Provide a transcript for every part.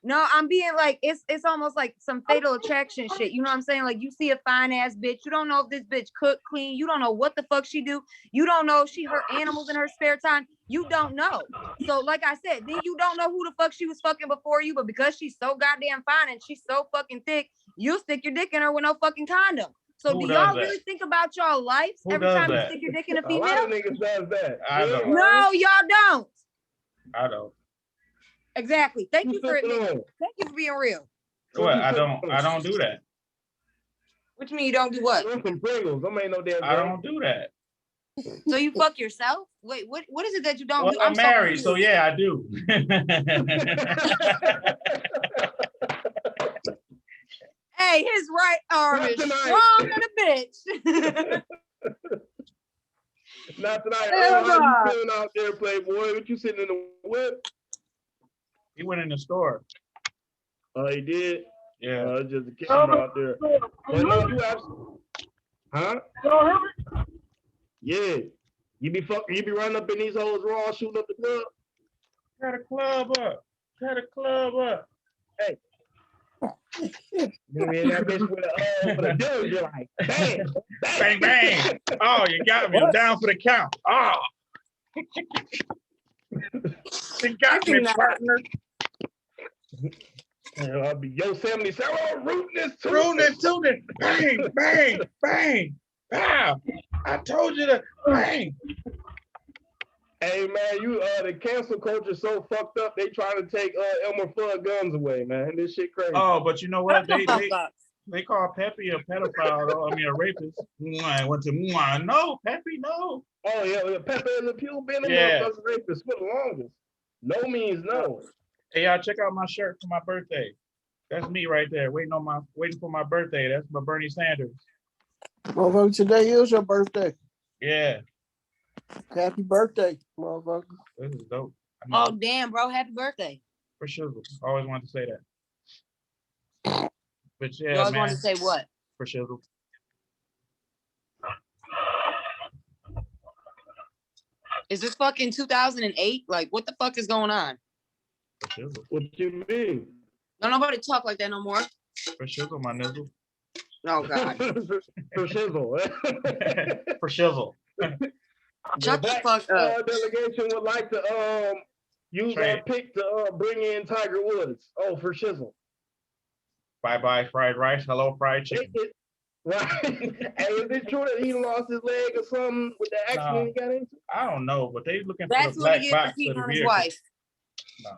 No, I'm being like, it's almost like some fatal attraction shit. You know what I'm saying? Like you see a fine ass bitch. You don't know if this bitch cook, clean. You don't know what the fuck she do. You don't know if she hurt animals in her spare time. You don't know. So like I said, then you don't know who the fuck she was fucking before you. But because she's so goddamn fine and she's so fucking thick, you stick your dick in her with no fucking condom. So do y'all really think about y'all lives every time you stick your dick in a female? A lot of niggas does that. I don't. No, y'all don't. I don't. Exactly. Thank you for admitting. Thank you for being real. What? I don't do that. What you mean you don't do what? Some Pringles. Ain't no damn. I don't do that. So you fuck yourself? Wait, what is it that you don't do? I'm married, so yeah, I do. Hey, his right arm is strong than a bitch. Not tonight. How you feeling out there, Playboy? What you sitting in the whip? He went in the store. Oh, he did? Yeah. Just a camera out there. But no, you absolutely. Huh? Yeah. You be running up in these hoes raw, shooting up the club? Got a club up. Hey. You in that bitch with a dude, you're like, bang, bang, bang. Oh, you got me. I'm down for the count. Oh. You got me, partner. I'll be Yosemite. Oh, rooting this too. Bang, bang, bang. Pow. I told you to bang. Hey man, the cancel culture so fucked up. They trying to take Elmer Fudd guns away, man. This shit crazy. Oh, but you know what? They call Pepe a pedophile. Though. I mean, a rapist. I went to no, Pepe, no. Oh yeah, Pepe and the Pew been a motherfucking rapist for the longest. No means no. Hey y'all, check out my shirt for my birthday. That's me right there, waiting for my birthday. That's my Bernie Sanders. Motherfucker, today is your birthday. Yeah. Happy birthday, motherfucker. This is dope. Oh damn, bro! Happy birthday. For sure. I always wanted to say that. But yeah, you always wanted to say what? For sure. Is this fucking 2008? Like, what the fuck is going on? For sure. What you mean? Don't nobody talk like that no more. For sure, my nizzle. Oh God. For shizzle. For shizzle. Shut the fuck up. Delegation would like to use our pick to bring in Tiger Woods. Oh, for shizzle. Bye fried rice. Hello fried chicken. Right. Hey, is it true that he lost his leg or something with the accident he got into? I don't know, but they looking for the black box of the vehicle. Wife.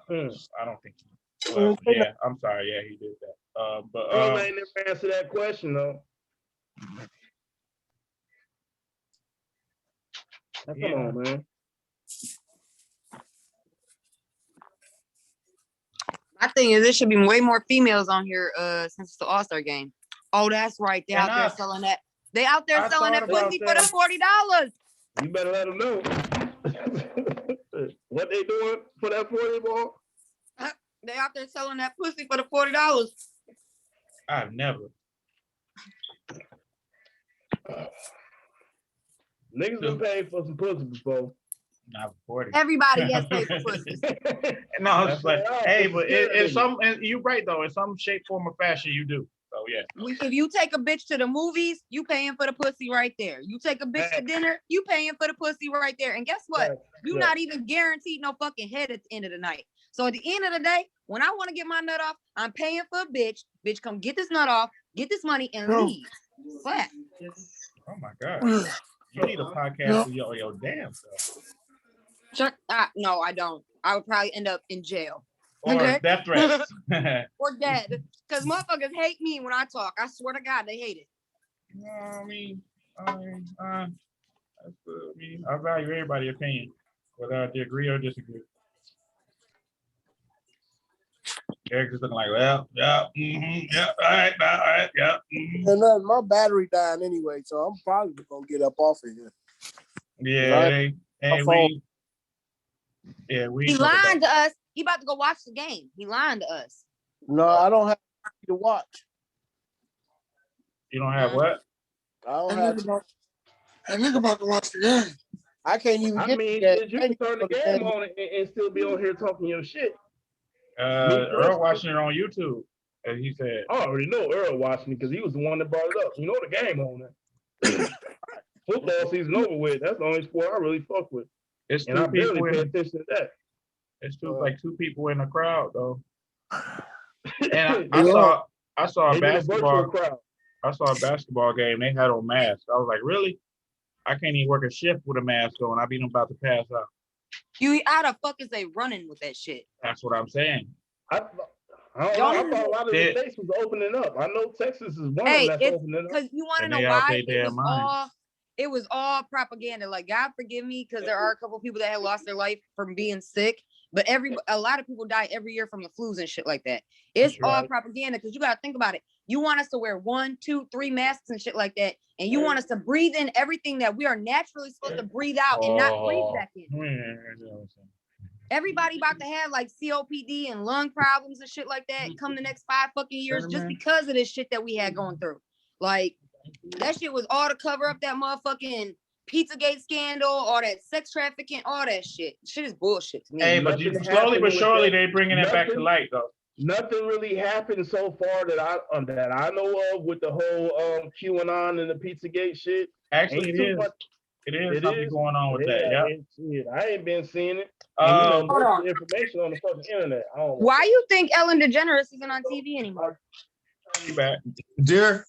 No, I don't think he. Well, yeah, I'm sorry. Yeah, he did that. But I ain't never answer that question though. Come on, man. My thing is, there should be way more females on here since it's the All-Star game. Oh, that's right. They out there selling that. They out there selling that pussy for the $40. You better let them know. What they doing for that 40 ball? They out there selling that pussy for the $40. I've never. Niggas been paid for some pussy before. Not 40. Everybody gets paid for pussy. No, it's like, hey, but it's some. You're right though. In some shape, form, or fashion, you do. So yeah. If you take a bitch to the movies, you paying for the pussy right there. You take a bitch to dinner, you paying for the pussy right there. And guess what? You're not even guaranteed no fucking head at the end of the night. So at the end of the day, when I want to get my nut off, I'm paying for a bitch. Bitch, come get this nut off, get this money, and leave. Flat. Oh my God. You need a podcast for your damn self. No, I don't. I would probably end up in jail. Or death threats. Or dead. Because motherfuckers hate me when I talk. I swear to God, they hate it. I value everybody's opinion, whether they agree or disagree. Eric's just looking like, well, yeah, yeah, all right, yeah. And my battery dying anyway, so I'm probably gonna get up off of here. Yeah, we. He lying to us. He about to go watch the game. He lying to us. No, I don't have to watch. You don't have what? I don't have. I think about to watch the game. I can't even. You can turn the game on and still be on here talking your shit. Earl watching it on YouTube, as he said. I already know Earl watching it because he was the one that brought it up. You know the game on that. Football season over with. That's the only sport I really fuck with. It's And I two barely people pay in. attention to that. It's two people in the crowd though. And They I saw a did a virtual basketball. crowd. I saw a basketball game. They had on masks. I was like, really? I can't even work a shift with a mask on. I be about to pass out. How the fuck is they running with that shit? That's what I'm saying. I don't know. I thought a lot of the states was opening up. I know Texas is one of them that's opening up. Because you want to And know they out why? their damn mind. It was all propaganda. Like, God forgive me, because there are a couple people that have lost their life from being sick. But a lot of people die every year from the flus and shit like that. It's all propaganda, because you got to think about it. You want us to wear 1, 2, 3 masks and shit like that. And you want us to breathe in everything that we are naturally supposed to breathe out and not breathe back in. Everybody about to have like COPD and lung problems and shit like that come the next 5 fucking years just because of this shit that we had going through. Like, that shit was all to cover up that motherfucking Pizzagate scandal, all that sex trafficking, all that shit. Shit is bullshit to me. Hey, but slowly but surely they bringing it back to light though. Nothing really happened so far that I know of with the whole QAnon and the Pizzagate shit. Actually, it is something going on with that. Yeah, I ain't been seeing it. And, most of the information on the fucking internet. Why you think Ellen DeGeneres isn't on TV anymore? She back. Dear.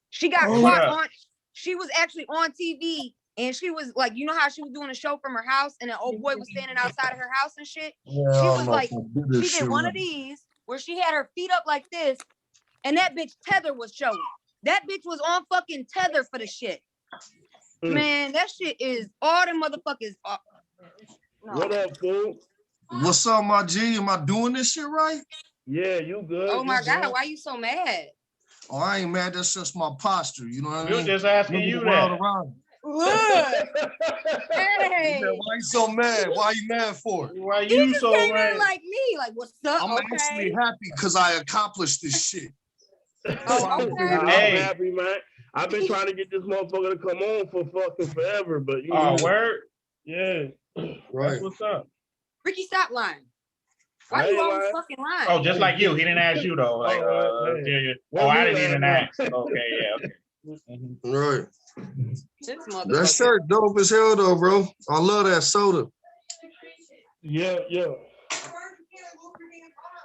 She got caught on. She was actually on TV, and she was like, you know how she was doing a show from her house, and an old boy was standing outside of her house and shit. Yeah, she was like, she did one of these where she had her feet up like this, and that bitch tether was showing. That bitch was on fucking tether for the shit. Man, that shit is all the motherfuckers. No. What up, fool? What's up, my G? Am I doing this shit right? Yeah, you good. Oh my God, why you so mad? Oh, I ain't mad. That's just my posture. You know what I mean? We just asking you that. Look. Hey. Why you so mad? Why you mad for it? Why you so mad? Like me, like what's up? I'm actually happy because I accomplished this shit. Oh, okay. I'm happy, man. I've been trying to get this motherfucker to come on for fucking forever, but you know. Word? Yeah. Right. That's what's up. Ricky, stop lying. Why you always fucking lying? Oh, just like you. He didn't ask you though. Like, I didn't even ask. Okay, yeah, okay. Right. That shirt dope as hell though, bro. I love that soda. Yeah.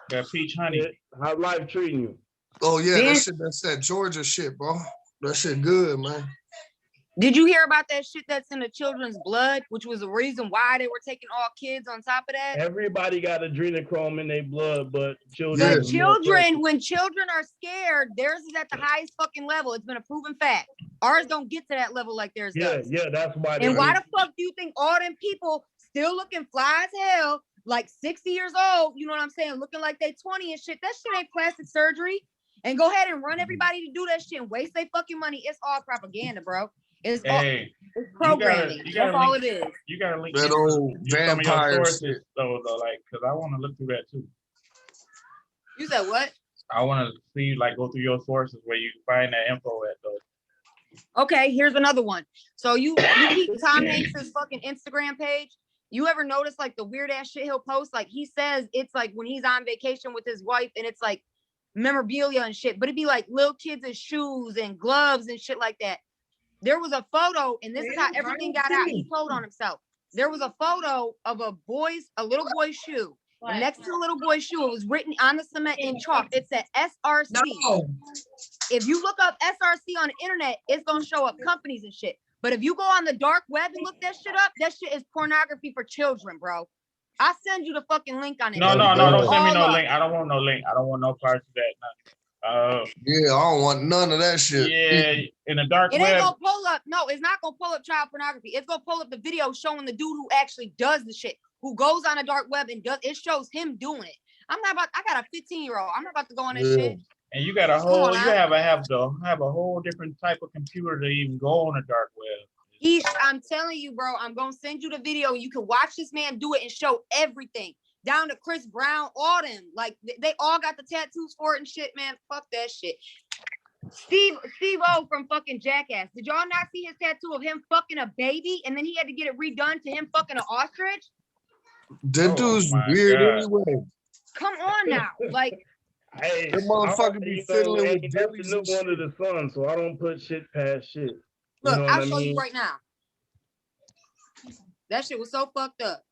That peach honey. How's life treating you? Oh yeah, that's that Georgia shit, bro. That shit good, man. Did you hear about that shit that's in the children's blood, which was the reason why they were taking all kids on top of that? Everybody got adrenochrome in their blood, but children. When children are scared, theirs is at the highest fucking level. It's been a proven fact. Ours don't get to that level like theirs does. Yeah, that's why. And why the fuck do you think all them people still looking fly as hell, like 60 years old, you know what I'm saying, looking like they 20 and shit? That shit ain't plastic surgery. And go ahead and run everybody to do that shit and waste their fucking money. It's all propaganda, bro. It's programming. That's all it is. You gotta link that old vampire shit. Though, like, because I want to look through that too. You said what? I want to see, like, go through your sources where you find that info at though. Okay, here's another one. So you keep Tom Hanks's fucking Instagram page. You ever notice like the weird ass shit he'll post? Like he says it's like when he's on vacation with his wife and it's like memorabilia and shit, but it'd be like little kids' shoes and gloves and shit like that. There was a photo, and this is how everything got out. He told on himself. There was a photo of a little boy's shoe. And next to the little boy's shoe, it was written on the cement in chalk. It said SRC. No. If you look up SRC on the internet, it's gonna show up companies and shit. But if you go on the dark web and look that shit up, that shit is pornography for children, bro. I'll send you the fucking link on it. No, don't send me no link. I don't want no link. I don't want no parts of that. Yeah, I don't want none of that shit. Yeah, in the dark web. It ain't gonna pull up. No, it's not gonna pull up child pornography. It's gonna pull up the video showing the dude who actually does the shit, who goes on a dark web and it shows him doing it. I got a 15-year-old. I'm not about to go on that shit. And you got a whole, have a whole different type of computer to even go on the dark web. I'm telling you, bro, I'm gonna send you the video. You can watch this man do it and show everything. Down to Chris Brown, all them. Like, they all got the tattoos for it and shit, man. Fuck that shit. Steve-O from fucking Jackass. Did y'all not see his tattoo of him fucking a baby? And then he had to get it redone to him fucking an ostrich? That dude's weird anyway. Come on now. Like, hey, that motherfucker be fiddling with ain't dillies and nothing new under shit. the sun, so I don't put shit past shit. Look, You know I'll what show I mean? you right now. That shit was so fucked up.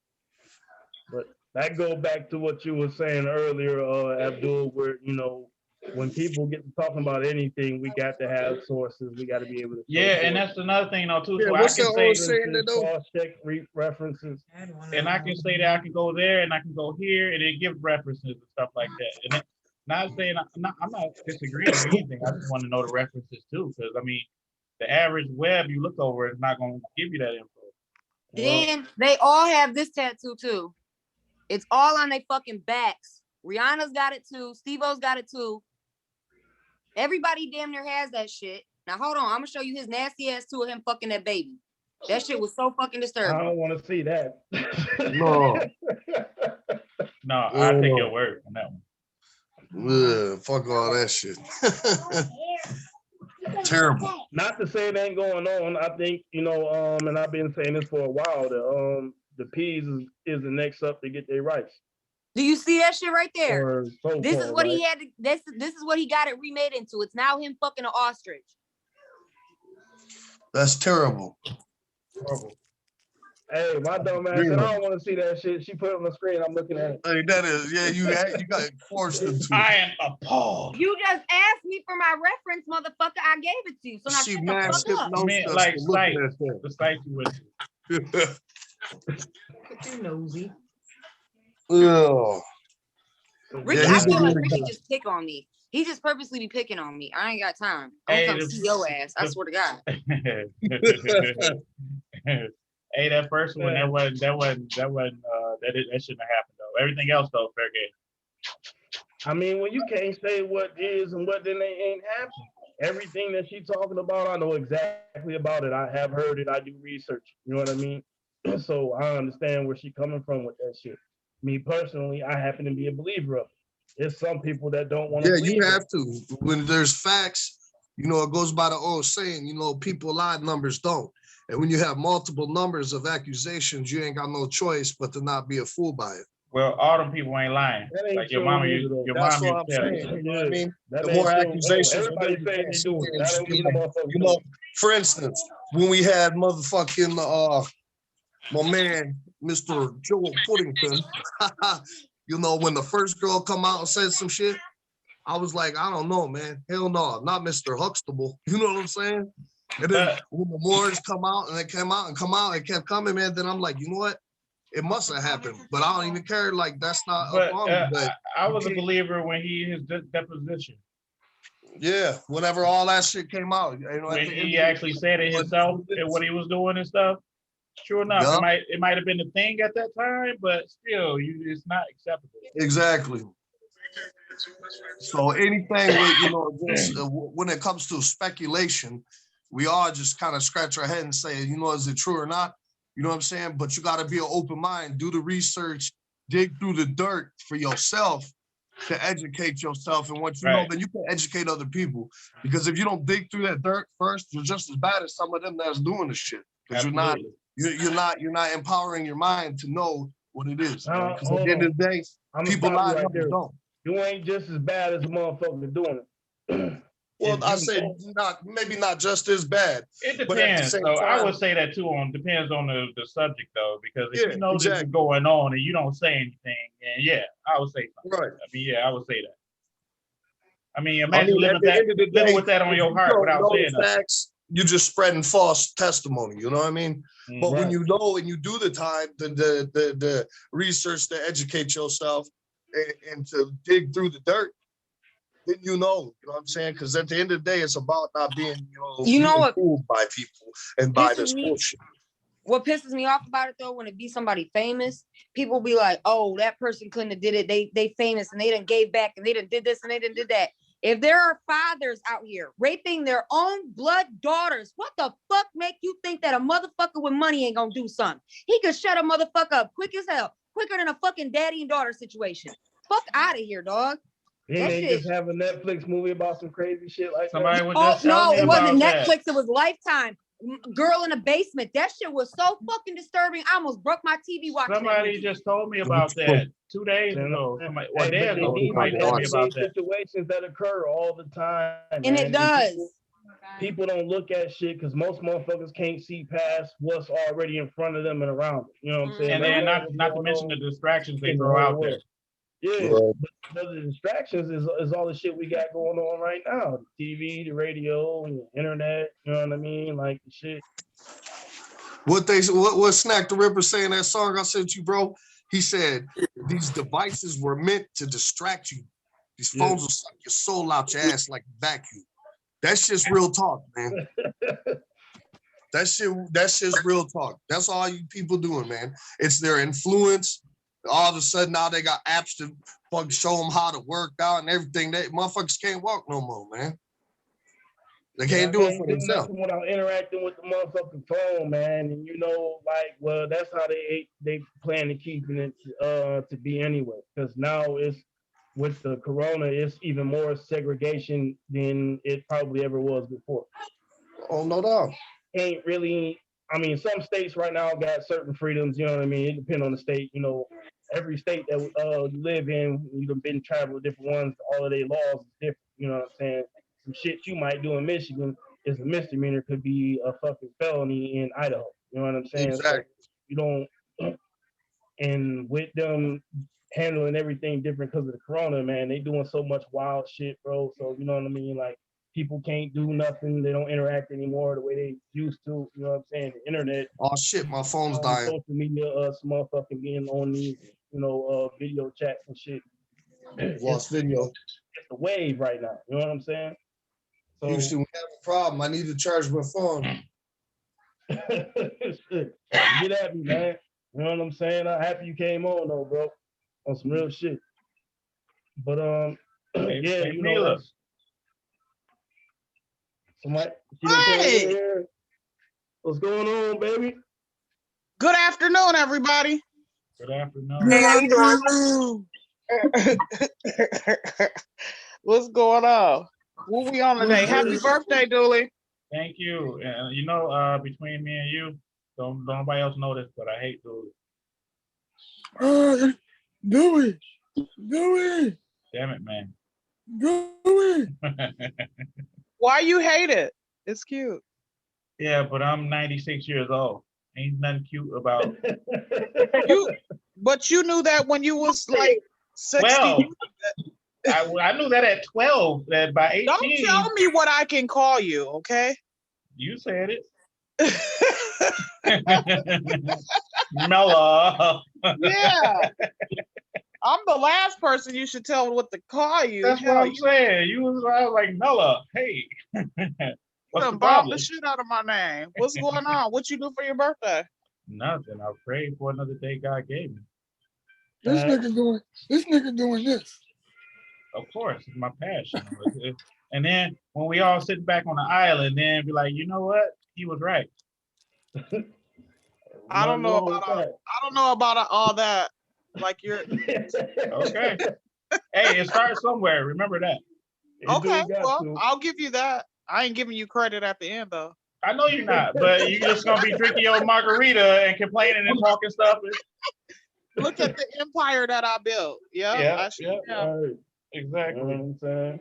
But that go back to what you were saying earlier, Abdul, where, you know, when people get to talking about anything, we got to have sources. We got to be able to. Yeah, and that's another thing though too. Yeah, So what's I that can old say, saying that though? Cross-check references. and I can say that I can go there and I can go here, and it gives references and stuff like that. And not saying I'm not disagreeing with anything. I just want to know the references too, because I mean, the average web you look over is not going to give you that info. Then they all have this tattoo too. It's all on their fucking backs. Rihanna's got it too. Steve-O's got it too. Everybody damn near has that shit. Now hold on, I'm gonna show you his nasty ass too of him fucking that baby. That shit was so fucking disturbing. I don't want to see that. No. No, I'll take your word on that one. Yeah, fuck all that shit. Terrible. Not to say it ain't going on. I think, you know, and I've been saying this for a while, that the P's is the next up to get their rights. Do you see that shit right there? So this is what he had to, this is what he got it remade into. It's now him fucking an ostrich. That's terrible. Hey, my dumb ass said, I don't want to see that shit. She put it on the screen. I'm looking at it. Hey, that is, yeah, you got forced into. I am appalled. You just asked me for my reference, motherfucker. I gave it to you. So now She shut the fuck up. I mean, like the site you went to. You nosy. Oh. Ricky, Yeah, I feel like Ricky just pick on me. He just purposely be picking on me. I ain't got time. I'm gonna come see your ass. I swear to God. Hey, that first one, that shouldn't have happened though. Everything else though, fair game. I mean, when you can't say what is and what then they ain't happening. Everything that she's talking about, I know exactly about it. I have heard it. I do research. You know what I mean? So I understand where she's coming from with that shit. Me personally, I happen to be a believer of it. There's some people that don't want to. Yeah, you have to. When there's facts, you know, it goes by the old saying, you know, people lie, numbers don't. And when you have multiple numbers of accusations, you ain't got no choice but to not be a fool by it. Well, all them people ain't lying. Ain't like your mama, your that's mom, what I'm saying. You know what I mean? That the more true. accusations, everybody saying they do it. That don't mean the motherfucker. You know, for instance, when we had motherfucking my man, Mr. Joel Puddington, you know, when the first girl come out and said some shit, I was like, I don't know, man. Hell no, not Mr. Huxtable. You know what I'm saying? And then when the Moors come out and they came out and come out and kept coming, man, then I'm like, you know what? It must have happened, but I don't even care. Like, that's not but, a problem. I was a believer when his deposition. Yeah, whenever all that shit came out, you know, when he actually said it himself and what he was doing and stuff. Sure enough, it might have been a thing at that time, but still, it's not acceptable. Exactly. So anything with, you know, this, when it comes to speculation, we all just kind of scratch our head and say, you know, is it true or not? You know what I'm saying? But you got to be an open mind, do the research, dig through the dirt for yourself to educate yourself. And once you know, then you can educate other people. Because if you don't dig through that dirt first, you're just as bad as some of them that's doing the shit. Because you're not empowering your mind to know what it is. Because at the end of the day, people lie, numbers don't. You ain't just as bad as a motherfucker doing it. Well, I say maybe not just as bad. It depends. So I would say that too. Depends on the subject though, because if you know this is going on and you don't say anything, and I would say something. Right. I mean, I would say that. I mean, imagine living with that on your heart without saying facts. You're just spreading false testimony. You know what I mean? But when you know and you do the time, the research to educate yourself and to dig through the dirt, then you know what I'm saying? Because at the end of the day, it's about not being, fooled by people and by this bullshit. What pisses me off about it though, when it be somebody famous, people be like, "Oh, that person couldn't have did it. They famous and they done gave back and they done did this and they done did that." If there are fathers out here raping their own blood daughters, what the fuck make you think that a motherfucker with money ain't gonna do something? He could shut a motherfucker up quick as hell, quicker than a fucking daddy and daughter situation. Fuck out of here, dog. Didn't they just have a Netflix movie about some crazy shit like that? No, it wasn't Netflix. It was Lifetime. girl in the basement. That shit was so fucking disturbing. I almost broke my TV watching Somebody just told me about that 2 days ago. Somebody, or days ago, somebody told me about that. Situations that occur all the time, and man. it does. People don't look at shit because most motherfuckers can't see past what's already in front of them and around them. You know what I'm saying? And then not to mention the distractions they throw out there. Yeah, but the distractions is all the shit we got going on right now. The TV, the radio, and the internet, you know what I mean? Like the shit. What Snack the Ripper saying that song I sent you, bro? He said these devices were meant to distract you. These phones will suck your soul out your ass like a vacuum. That's just real talk, man. That's just real talk. That's all you people doing, man. It's their influence. All of a sudden now they got apps to fucking show them how to work out and everything. That motherfuckers can't walk no more, man. They can't do it for themselves. Without interacting with the motherfucking phone, man. And you know, like, well, that's how they plan to keep it to be anyway. Because now it's with the corona, it's even more segregation than it probably ever was before. Oh, no doubt. Ain't really. I mean, some states right now got certain freedoms. You know what I mean? It depends on the state. You know, every state that you live in, you've been traveling different ones. All of their laws is different. You know what I'm saying? Some shit you might do in Michigan is a misdemeanor, could be a fucking felony in Idaho. You know what I'm saying? Exactly. So you don't. And with them handling everything different because of the corona, man, they doing so much wild shit, bro. So you know what I mean? Like, people can't do nothing. They don't interact anymore the way they used to. You know what I'm saying? The internet. Oh shit, my phone's dying. Social media, some motherfucking being on these, video chats and shit. Lost video. It's the wave right now. You know what I'm saying? So Houston, we have a problem. I need to charge my phone. Get at me, man. You know what I'm saying? I'm happy you came on though, bro. On some real shit. But yeah, you know. Somebody, hey, what's going on, baby? Good afternoon, everybody. Good afternoon. Good afternoon. What's going on? What we on today? Happy birthday, Dooley. Thank you. And between me and you, don't nobody else know this, but I hate Dooley. Dooley. Damn it, man. Dooley. Why you hate it? It's cute. Yeah, but I'm 96 years old. Ain't nothing cute about you. But you knew that when you was like 60. Well, I knew that at 12. That by 18. Don't tell me what I can call you, okay? You said it. Mella. Yeah. I'm the last person you should tell what to call you. That's what I'm saying. I was like, Mella, hey. What's the problem? The shit out of my name. What's going on? What you do for your birthday? Nothing. I prayed for another day God gave me. This nigga doing this. Of course, it's my passion. And then when we all sit back on the island, then be like, you know what? He was right. I don't know about all that. Like you're okay. Hey, it starts somewhere. Remember that. Okay, well, I'll give you that. I ain't giving you credit at the end though. I know you're not, but you're just gonna be drinking your margarita and complaining and talking stuff. Look at the empire that I built. Yeah. Right. Exactly. You know what I'm saying?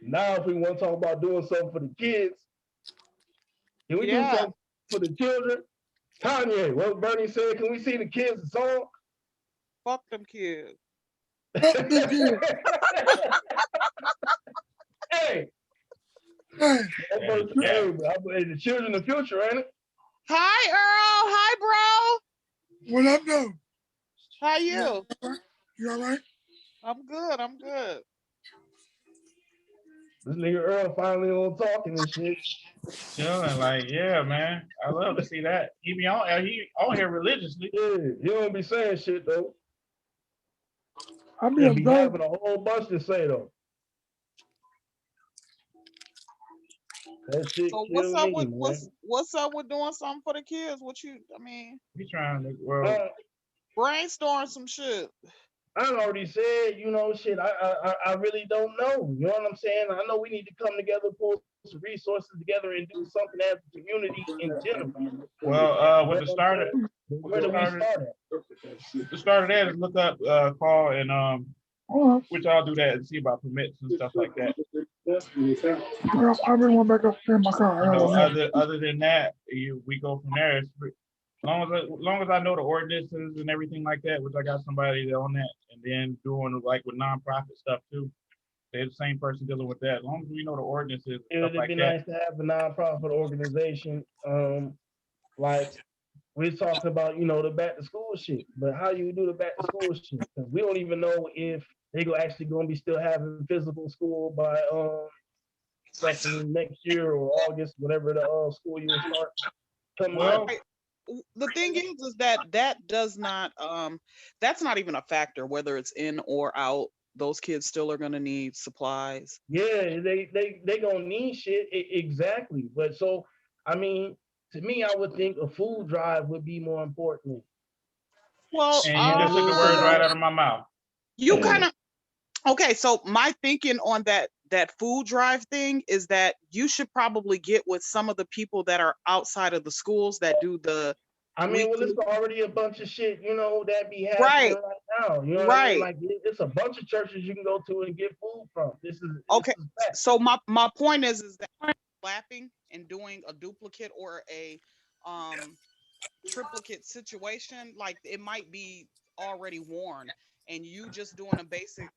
Now, if we want to talk about doing something for the kids, can we do something for the children? Kanye, what Bernie said, can we see the kids' song? Fuck them kids. Hey. The children of the future, ain't it? Hi, Earl. Hi, bro. What up, though? How you? You all right? I'm good. This nigga Earl finally on talking and shit. Chilling, like, yeah, man. I love to see that. He on here religiously. Yeah, he don't be saying shit though. I be having a whole bunch to say though. That shit so what's up with doing something for the kids? We trying to brainstorm some shit. I already said, shit. I really don't know. You know what I'm saying? I know we need to come together, pull some resources together, and do something as a community in general. Well, with the start of where do we start at? The start of that is look up, call, and which I'll do that and see about permits and stuff like that. I really went back upstairs in my car. Other than that, we go from there. As long as I know the ordinances and everything like that, which I got somebody on that, and then doing like with nonprofit stuff too. They're the same person dealing with that. As long as we know the ordinances and stuff like that. It would be nice to have a nonprofit organization. Like we talked about, the back to school shit. But how you do the back to school shit? Because we don't even know if they're actually going to be still having physical school by next year or August, whatever the school year starts. The thing is that does not that's not even a factor whether it's in or out. Those kids still are gonna need supplies. Yeah, they gonna need shit exactly. But so I mean, to me, I would think a food drive would be more important. Well, and you just took the words right out of my mouth. You kind of okay. So my thinking on that food drive thing is that you should probably get with some of the people that are outside of the schools that do the. I mean, well, there's already a bunch of shit, that be happening right now. You know what I mean? Like, it's a bunch of churches you can go to and get food from. This is okay. So my point is that lapping and doing a duplicate or a triplicate situation, like it might be already worn, and you just doing a basic,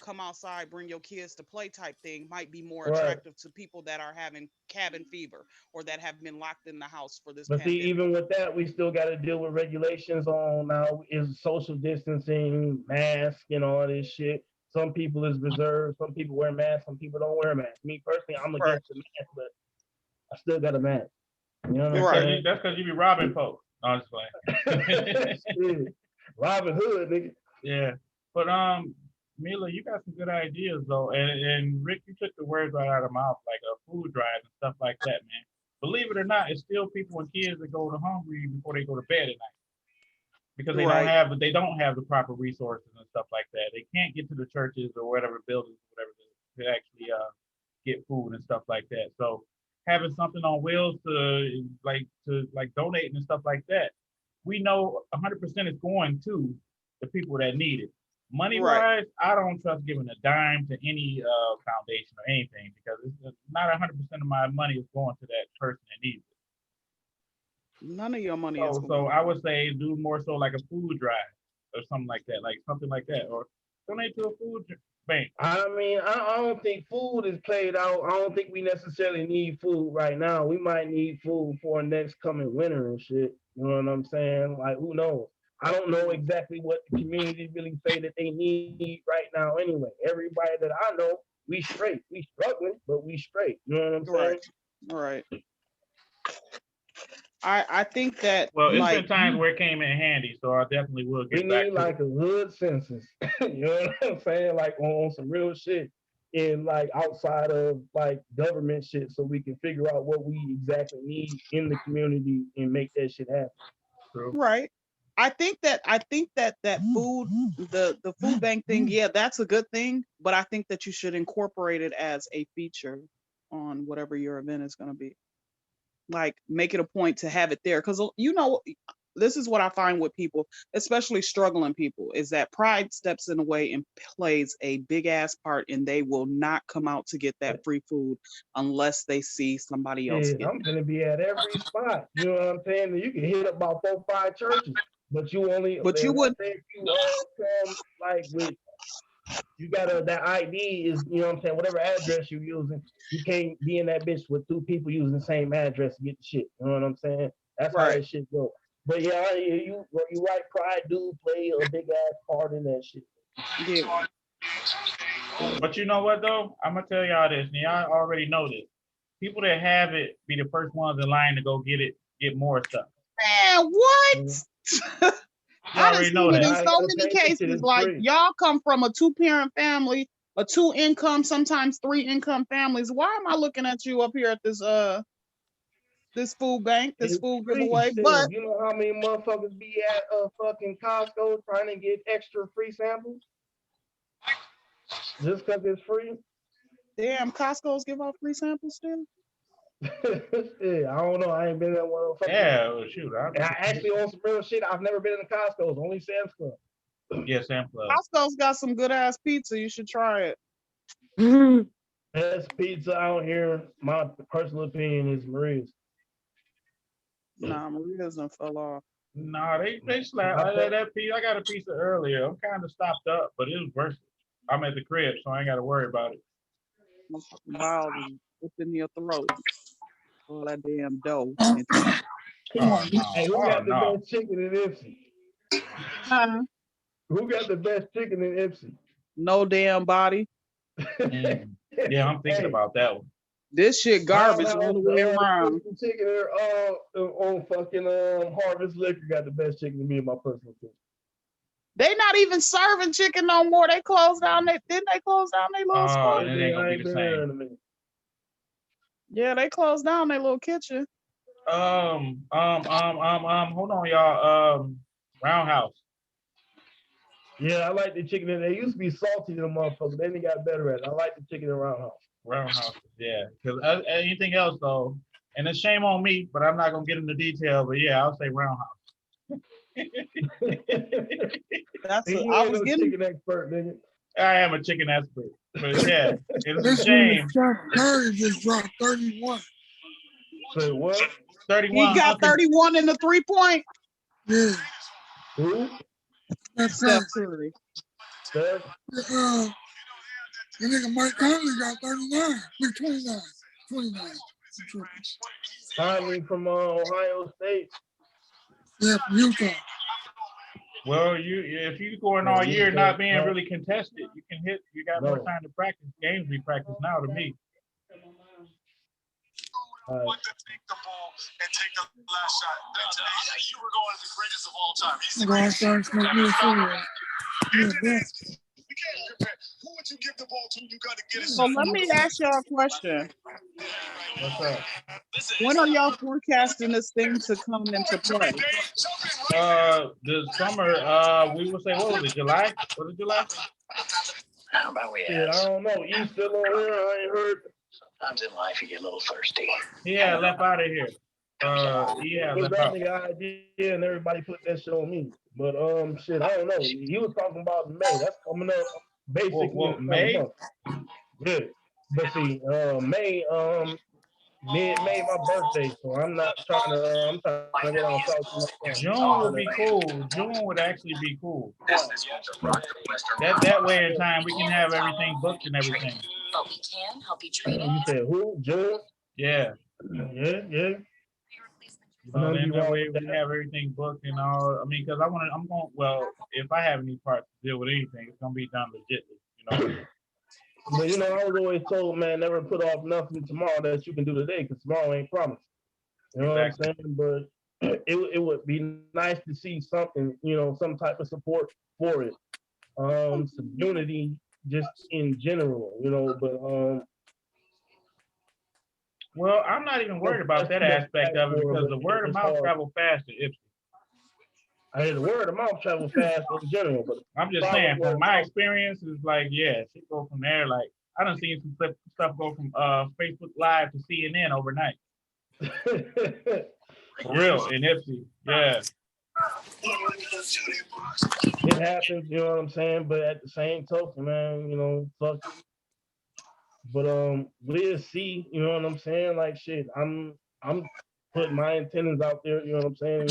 come outside, bring your kids to play type thing might be more attractive to people that are having cabin fever or that have been locked in the house for this. But pandemic. See, even with that, we still got to deal with regulations on now is social distancing, masks, all this shit. Some people is reserved. Some people wear masks. Some people don't wear masks. Me personally, I'm against the mask, but I still got a mask. You know what I'm saying? That's because you be robbing folks. No, I'm just playing. Robin Hood, nigga. Yeah, but Mila, you got some good ideas though, and Rick, you took the words right out of my mouth, like a food drive and stuff like that, man. Believe it or not, it's still people and kids that go to hungry before they go to bed at night because they don't have the proper resources and stuff like that. They can't get to the churches or whatever buildings, whatever to actually get food and stuff like that. So having something on wheels to donate and stuff like that, we know 100% is going to the people that need it. Money-wise, I don't trust giving a dime to any foundation or anything because it's not 100% of my money is going to that person that needs it. None of your money is going. So I would say do more so like a food drive or something like that, or donate to a food bank. I mean, I don't think food is played out. I don't think we necessarily need food right now. We might need food for next coming winter and shit. You know what I'm saying? Like, who knows? I don't know exactly what the community really say that they need right now anyway. Everybody that I know, we straight. We struggling, but we straight. You know what I'm saying? Right. I think that... Well, it's been times where it came in handy, so I definitely will get back to it. We need like a hood census. You know what I'm saying? Like on some real shit and like outside of like government shit so we can figure out what we exactly need in the community and make that shit happen. True. Right. I think that food, the food bank thing, yeah, that's a good thing, but I think that you should incorporate it as a feature on whatever your event is going to be. Like, make it a point to have it there, because this is what I find with people, especially struggling people, is that pride steps in the way and plays a big ass part, and they will not come out to get that free food unless they see somebody else. I'm gonna be at every spot. You know what I'm saying? You can hit about 4 or 5 churches, but you would come like with. You gotta, that ID is, you know what I'm saying, whatever address you're using, you can't be in that bitch with 2 people using the same address to get the shit. You know what I'm saying? That's how that shit go. But yeah, you right, pride do play a big ass part in that shit. Yeah. But you know what though? I'm gonna tell y'all this, and y'all already know this. People that have it be the first ones in line to go get more stuff. Man, what? Mm-hmm. I done seen it in so many cases. Like, y'all come from a 2-parent family, a 2-income, sometimes 3-income families. Why am I looking at you up here at this this food bank, this food free giveaway. shit. But You know how many motherfuckers be at fucking Costco trying to get extra free samples? Just because it's free? damn, Costco's give out free samples still? Yeah, I don't know. I ain't been at one of those. Yeah, well, shoot. I actually on some real shit. I've never been in the Costco's, only Sam's Club. Yeah, Sam's Club. Costco's got some good ass pizza. You should try it. Best pizza out here, my personal opinion, is Maria's. Nah, Maria's done fell off. Nah, they slap. That piece, I got a pizza earlier. I'm kind of stopped up, but it was worth it. I'm at the crib, so I ain't got to worry about it. Wild and it's in your throat. All that damn dough. Hey, who got the best chicken in Ipsy? Who got the best chicken in Ipsy? No damn body. Yeah, I'm thinking about that one. This shit garbage all the way around. Chicken on fucking Harvest Liquor got the best chicken to me in my personal opinion. They not even serving chicken no more. They closed down. Didn't they close down their little spot? It ain't gonna be the same. Yeah, they closed down their little kitchen. Hold on, y'all. Roundhouse. Yeah, I like the chicken. They used to be salty, the motherfuckers. Then they got better at it. I like the chicken in Roundhouse. Roundhouse, yeah. Because anything else though, and it's shame on me, but I'm not gonna get into detail. But yeah, I'll say Roundhouse. That's I was getting chicken expert, nigga. I am a chicken expert, but yeah, it's a shame. Curry just dropped 31. Say what? 31. He got 31 in the 3-point. Yeah. Who? That's Steph Curry. Steph? The nigga Mike Conley got 39. 29. 29. Conley from Ohio State. Yeah, from Utah. Well, if you going all year not being really contested, you can hit. You got more time to practice. Games we practice now to me. Want to take the ball and take the last shot. You were going as the greatest of all time. He's the greatest. We can't compare. Who would you give the ball to? You got to get it. So let me ask y'all a question. What's up? When are y'all forecasting this thing to come into play? The summer, we would say, what was it, July? Was it July? How about we I don't know. You still on here? I ain't heard. Sometimes in life you get a little thirsty. Yeah, left out of here. Yeah, left out. Idea and everybody put that shit on me. But shit, I don't know. He was talking about May. That's coming up basically. May? Yeah. But see, May, mid-May my birthday, so I'm not trying to I'm trying to get on South. June would be cool. June would actually be cool. That way in time we can have everything booked and everything. But we can help you train. You said who? June? Yeah. Yeah. Then that way we have everything booked and all. I mean, because I'm going. Well, if I have any part to deal with anything, it's gonna be done legitly. You know. But you know, I was always told, man, never put off nothing tomorrow that you can do today, because tomorrow ain't promised. You know what I'm saying? But it would be nice to see something, you know, some type of support for it. Some unity just in general, you know, but well, I'm not even worried about that aspect of it because the word of mouth travel faster. I mean, the word of mouth travel fast in general, but I'm just saying, from my experience, is like, yeah, she go from there. Like, I done seen some stuff go from Facebook Live to CNN overnight. For real, in Ipsy, yeah. It happens, you know what I'm saying? But at the same token, man, you know, fuck it. But we'll see, you know what I'm saying? Like shit, I'm putting my antennas out there, you know what I'm saying?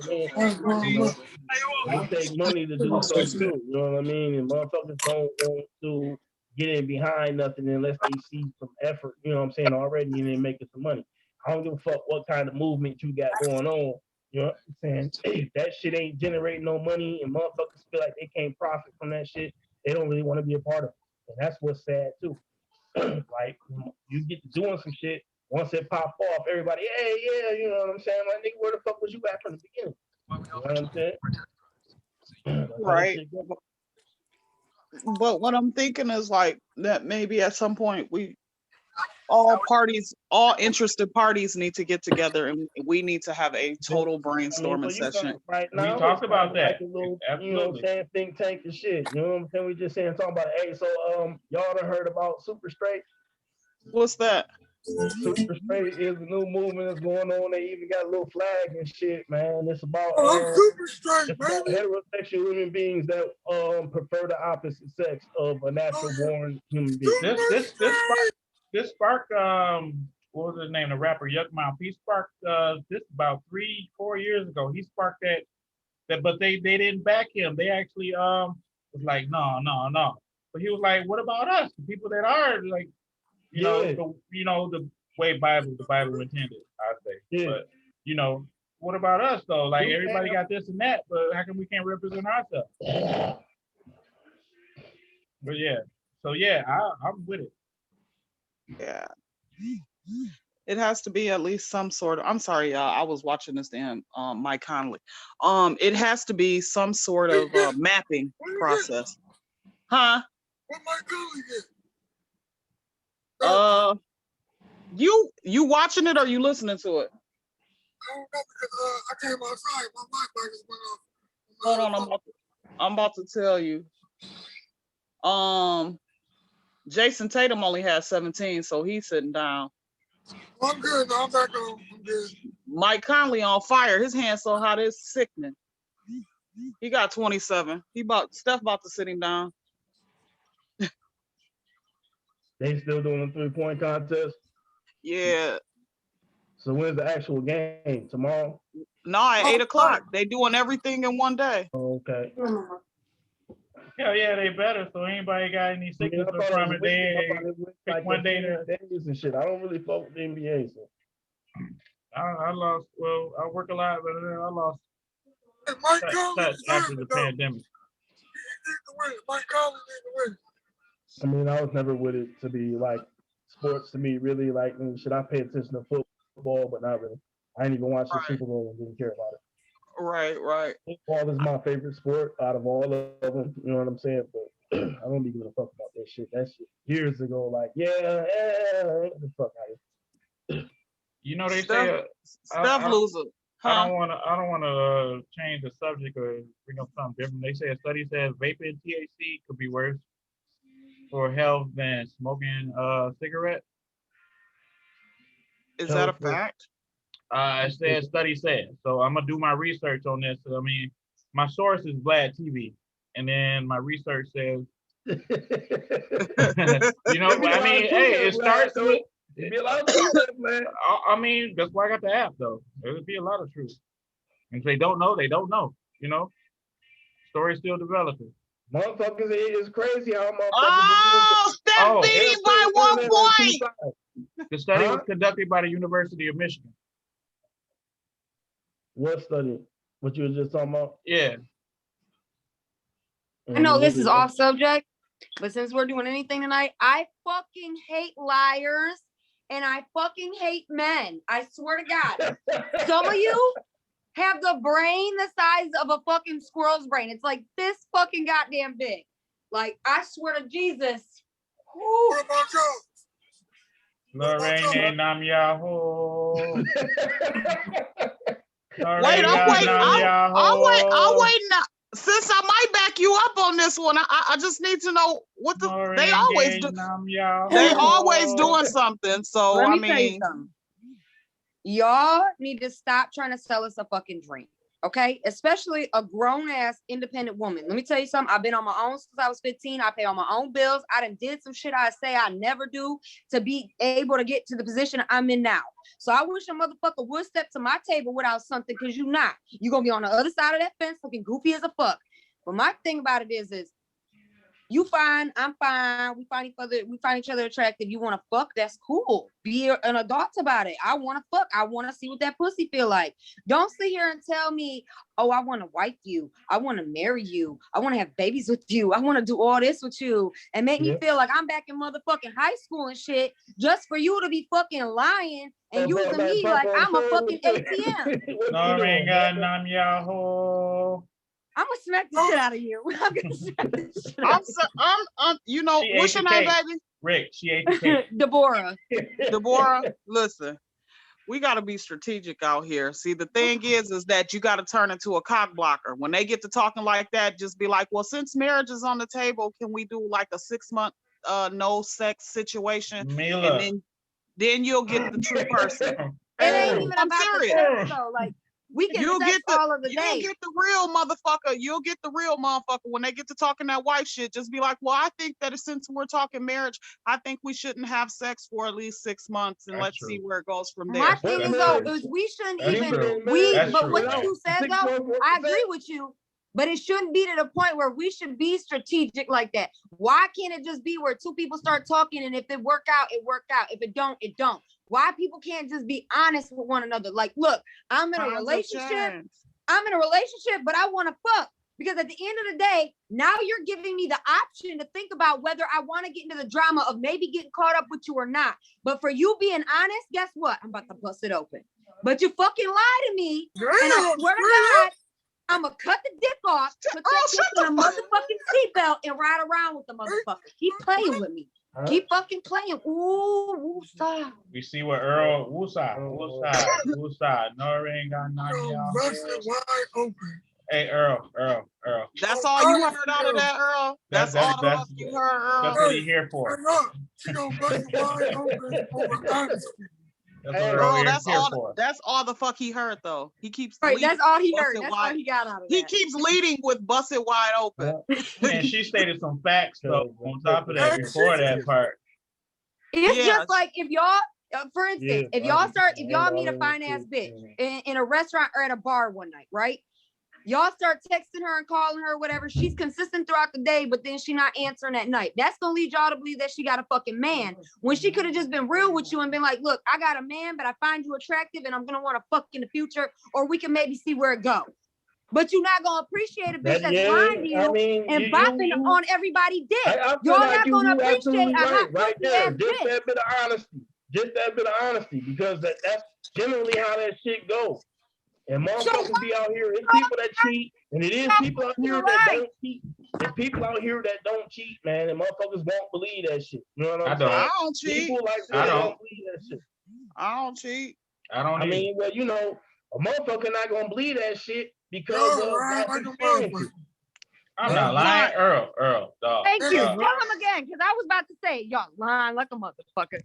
It takes money to do stuff too, you know what I mean? And motherfuckers don't want to get in behind nothing unless they see some effort, you know what I'm saying, already, and then making some money. I don't give a fuck what kind of movement you got going on. You know what I'm saying? If that shit ain't generating no money and motherfuckers feel like they can't profit from that shit, they don't really want to be a part of it. And that's what's sad too. Like, you get to doing some shit, once it pop off, everybody, hey, yeah, you know what I'm saying? Like, nigga, where the fuck was you at from the beginning? You know what I'm saying? Right. But what I'm thinking is like that maybe at some point we all parties, all interested parties need to get together, and we need to have a total brainstorming session. Right now, we talked about that. Like a little, you know what I'm saying, think tank and shit. You know what I'm saying? We just saying, talking about, hey, so y'all done heard about Super Straight? What's that? Super Straight is a new movement that's going on. They even got a little flag and shit, man. It's about Super straight, it's about baby. heterosexual human beings that prefer the opposite sex of a natural born human being. This sparked what was his name? The rapper Yuck Mouth. He sparked this about 3-4 years ago. He sparked that, but they didn't back him. They actually was like, no. But he was like, what about us? The people that are like, you know, the way the Bible intended, I say. Yeah. But you know, what about us though? Like everybody got this and that, but how come we can't represent ourselves? But yeah, so yeah, I'm with it. Yeah. It has to be at least some sort of, I'm sorry, y'all, I was watching this damn Mike Conley. It has to be some sort of mapping process. Huh? What Mike Conley get? You watching it or you listening to it? I don't know because I came outside. My mic just went off. Hold on, I'm about to tell you. Jason Tatum only has 17, so he's sitting down. Well, I'm good. No, I'm back on. I'm good. Mike Conley on fire. His hand's so hot, it's sickening. He got 27. Steph about to sit him down. They still doing the 3-point contest? Yeah. So when's the actual game? Tomorrow? No, at 8 o'clock. They doing everything in one day. Okay. Hell yeah, they better. So anybody got any sickness or from it, they pick one day to days and shit. I don't really fuck with the NBA, so I lost. Well, I work a lot, but I lost touch after the pandemic. Mike Conley need to win. I mean, I was never with it to be like sports to me, really. Like, should I pay attention to football, but not really. I didn't even watch the Super Bowl and didn't care about it. Right. Football is my favorite sport out of all of them. You know what I'm saying? But I don't be giving a fuck about that shit. That shit years ago, like, what the fuck out of. You know, they say Steph loser. Huh? I don't want to change the subject or bring up something different. They say a study says vaping THC could be worse for health than smoking cigarette. Is that a fact? It says study says. So I'm gonna do my research on this. I mean, my source is Vlad TV, and then my research says, you know, I mean, hey, it starts with. It'd be a lot of truth, man. I mean, that's why I got the app, though. There would be a lot of truth. And if they don't know, they don't know. You know, story's still developing. Motherfuckers, it's crazy how motherfuckers. Oh, Steph beat him by 1 point. The study was conducted by the University of Michigan. What study? What you were just talking about? Yeah. I know this is off subject, but since we're doing anything tonight, I fucking hate liars and I fucking hate men. I swear to God. Some of you have the brain the size of a fucking squirrel's brain. It's like this fucking goddamn big. Like, I swear to Jesus. What about you? Lorraine Nam Yahoo. Wait, I'm waiting. Since I might back you up on this one, I just need to know what they always do. They always doing something. So Let me tell you something. Y'all need to stop trying to sell us a fucking dream. Okay, especially a grown-ass independent woman. Let me tell you something. I've been on my own since I was 15. I pay all my own bills. I done did some shit I say I never do to be able to get to the position I'm in now. So I wish a motherfucker would step to my table without something, because you not. You're going to be on the other side of that fence looking goofy as a fuck. But my thing about it is you fine, I'm fine. We find each other attractive. You want to fuck? That's cool. Be an adult about it. I want to fuck. I want to see what that pussy feel like. Don't sit here and tell me, oh, I want to wife you. I want to marry you. I want to have babies with you. I want to do all this with you and make me feel like I'm back in motherfucking high school and shit just for you to be fucking lying and using me like I'm a fucking ATM. I'm gonna smack the shit out of you. I'm gonna smack the shit out of you. I'm you know, what's your name, baby? Rick, she ate the cake. Deborah. Deborah, listen, we got to be strategic out here. See, the thing is that you got to turn into a cock blocker. When they get to talking like that, just be like, well, since marriage is on the table, can we do like a 6-month no sex situation? Mila. And then you'll get the true person. It ain't even I'm about serious. the sex though. Like we can sex all of the day. You'll get the real motherfucker. You'll get the real motherfucker when they get to talking that wife shit. Just be like, well, I think that since we're talking marriage, I think we shouldn't have sex for at least 6 months, and let's see where it goes from there. My thing is though, is we shouldn't but what you said though, I agree with you. But it shouldn't be to the point where we should be strategic like that. Why can't it just be where two people start talking and if it work out, it work out. If it don't, it don't. Why people can't just be honest with one another? Like, look, I'm in a relationship. But I want to fuck. Because at the end of the day, now you're giving me the option to think about whether I want to get into the drama of maybe getting caught up with you or not. But for you being honest, guess what? I'm about to bust it open. But you fucking lie to me. And I swear to God, I'm gonna cut the dick off, put that dick in a motherfucking seatbelt, and ride around with the motherfucker. Keep playing with me. Keep fucking playing. Ooh, woosah. We see what Earl woosah. No ring got 90 out. Hey, Earl. That's all you heard out of that, Earl? That's all the fuck you heard, Earl? That's what he here for. She gonna bust it wide open over honesty. That's all the fuck he heard though. He keeps that's all he heard. That's all he got out of it. He keeps leading with bust it wide open. And she stated some facts though on top of that before that part. It's just like if y'all, for instance, if y'all meet a fine ass bitch in a restaurant or at a bar one night, right? Y'all start texting her and calling her, whatever. She's consistent throughout the day, but then she not answering at night. That's gonna lead y'all to believe that she got a fucking man. When she could have just been real with you and been like, look, I got a man, but I find you attractive and I'm gonna want to fuck in the future, or we can maybe see where it goes. But you're not gonna appreciate a bitch that's lying to you and bopping on everybody's dick. Y'all not gonna appreciate a hot right there. Just that bit of honesty, because that's generally how that shit goes. And motherfuckers be out here. It's people that cheat, and it is people out here that don't cheat. There's people out here that don't cheat, man, and motherfuckers won't believe that shit. You know what I'm saying? I don't cheat. People like that don't believe that shit. I don't cheat. I mean, well, you know, a motherfucker not gonna believe that shit because of that experience. I'm not lying, Earl, dog. Thank you. Tell him again, because I was about to say, y'all lying like a motherfucker.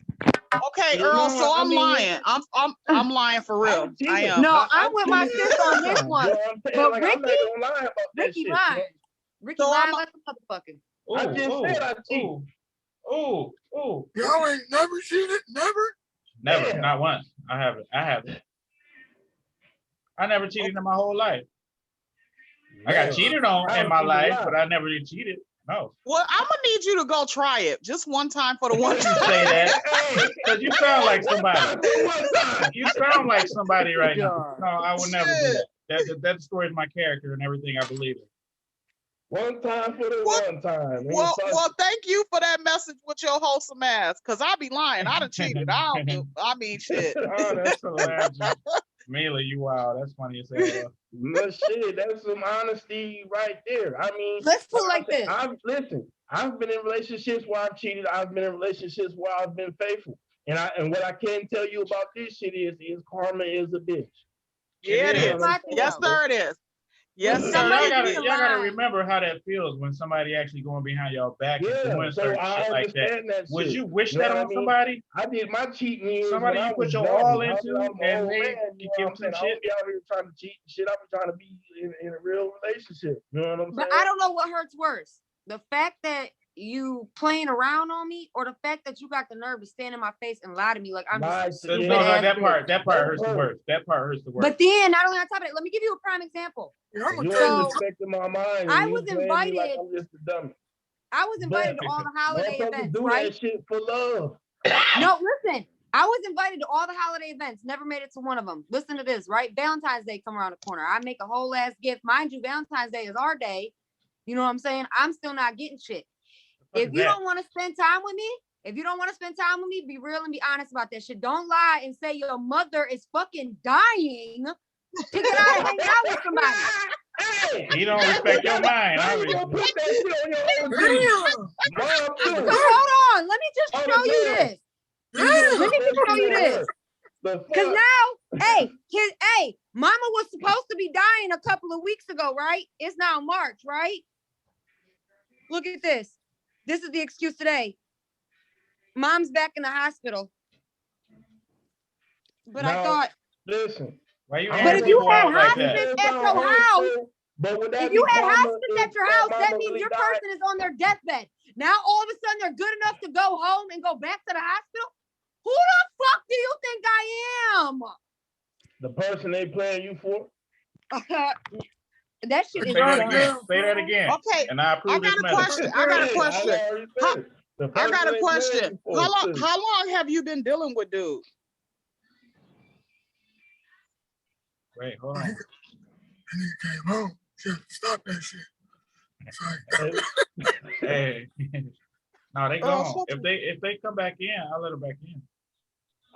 Okay, Earl. So I'm lying. I'm lying for real. I am. No, I'm with my sister on this one. But like, Ricky, I'm not gonna lie about that Ricky shit, lying. man. Ricky lying like a motherfucker. I just said I cheat. Ooh. Y'all ain't never seen it? Never, Yeah. not once. I haven't. I never cheated in my whole life. I got cheated on in my life, but I never cheated. No. Well, I'm gonna need you to go try it just one time for the one time. Say that because you sound like somebody. You sound like somebody right now. No, I would never do that. That destroys my character and everything I believe in. One time for the one time. Well, thank you for that message with your wholesome ass, because I be lying. I done cheated. I mean, shit. Oh, that's hilarious. Mila, you wild. That's funny as hell. No shit, that's some honesty right there. I mean, let's put it like this. I've been in relationships where I've cheated. I've been in relationships where I've been faithful. And what I can tell you about this shit is karma is a bitch. Yeah, it is. Yes, sir, it is. Yes, sir. Y'all gotta remember how that feels when somebody actually going behind y'all back and doing certain shit like that. Would you wish that on somebody? I did my cheating years. Somebody you put your all into, and they give them some shit. I don't be out here trying to cheat and shit. I'm trying to be in a real relationship. You know what I'm saying? But I don't know what hurts worse: the fact that you playing around on me, or the fact that you got the nerve to stand in my face and lie to me like I'm just a stupid ass that part hurts the worst. That part hurts the worst. But then, not only on top of it, let me give you a prime example. My mind. I was invited. Like I'm just a dummy. I was invited to all the holiday events, do right? That shit for love. No, listen. I was invited to all the holiday events. Never made it to one of them. Listen to this, right? Valentine's Day come around the corner. I make a whole ass gift. Mind you, Valentine's Day is our day. You know what I'm saying? I'm still not getting shit. If you don't want to spend time with me, be real and be honest about that shit. Don't lie and say your mother is fucking dying to get out and hang out with somebody. Hey, He don't respect your mind. How you gonna put that shit on your own Mom, too. Hold on. Let me just show you this. Let me just show you this. Because now, hey, mama was supposed to be dying a couple of weeks ago, right? It's now March, right? Look at this. This is the excuse today. Mom's back in the hospital. But now, I thought, listen. Why you but if you had hospice at your house, if you had hospice at your house, that means your person is on their deathbed. Now all of a sudden they're good enough to go home and go back to the hospital. Who the fuck do you think I am? The person they playing you for? That shit is Say that again. Okay. And I approve this question. I got a question. I got a question. How long have you been dealing with dude? Wait, hold on. That nigga came home. Stop that shit. Hey. No, they gone. If they come back in, I'll let them back in.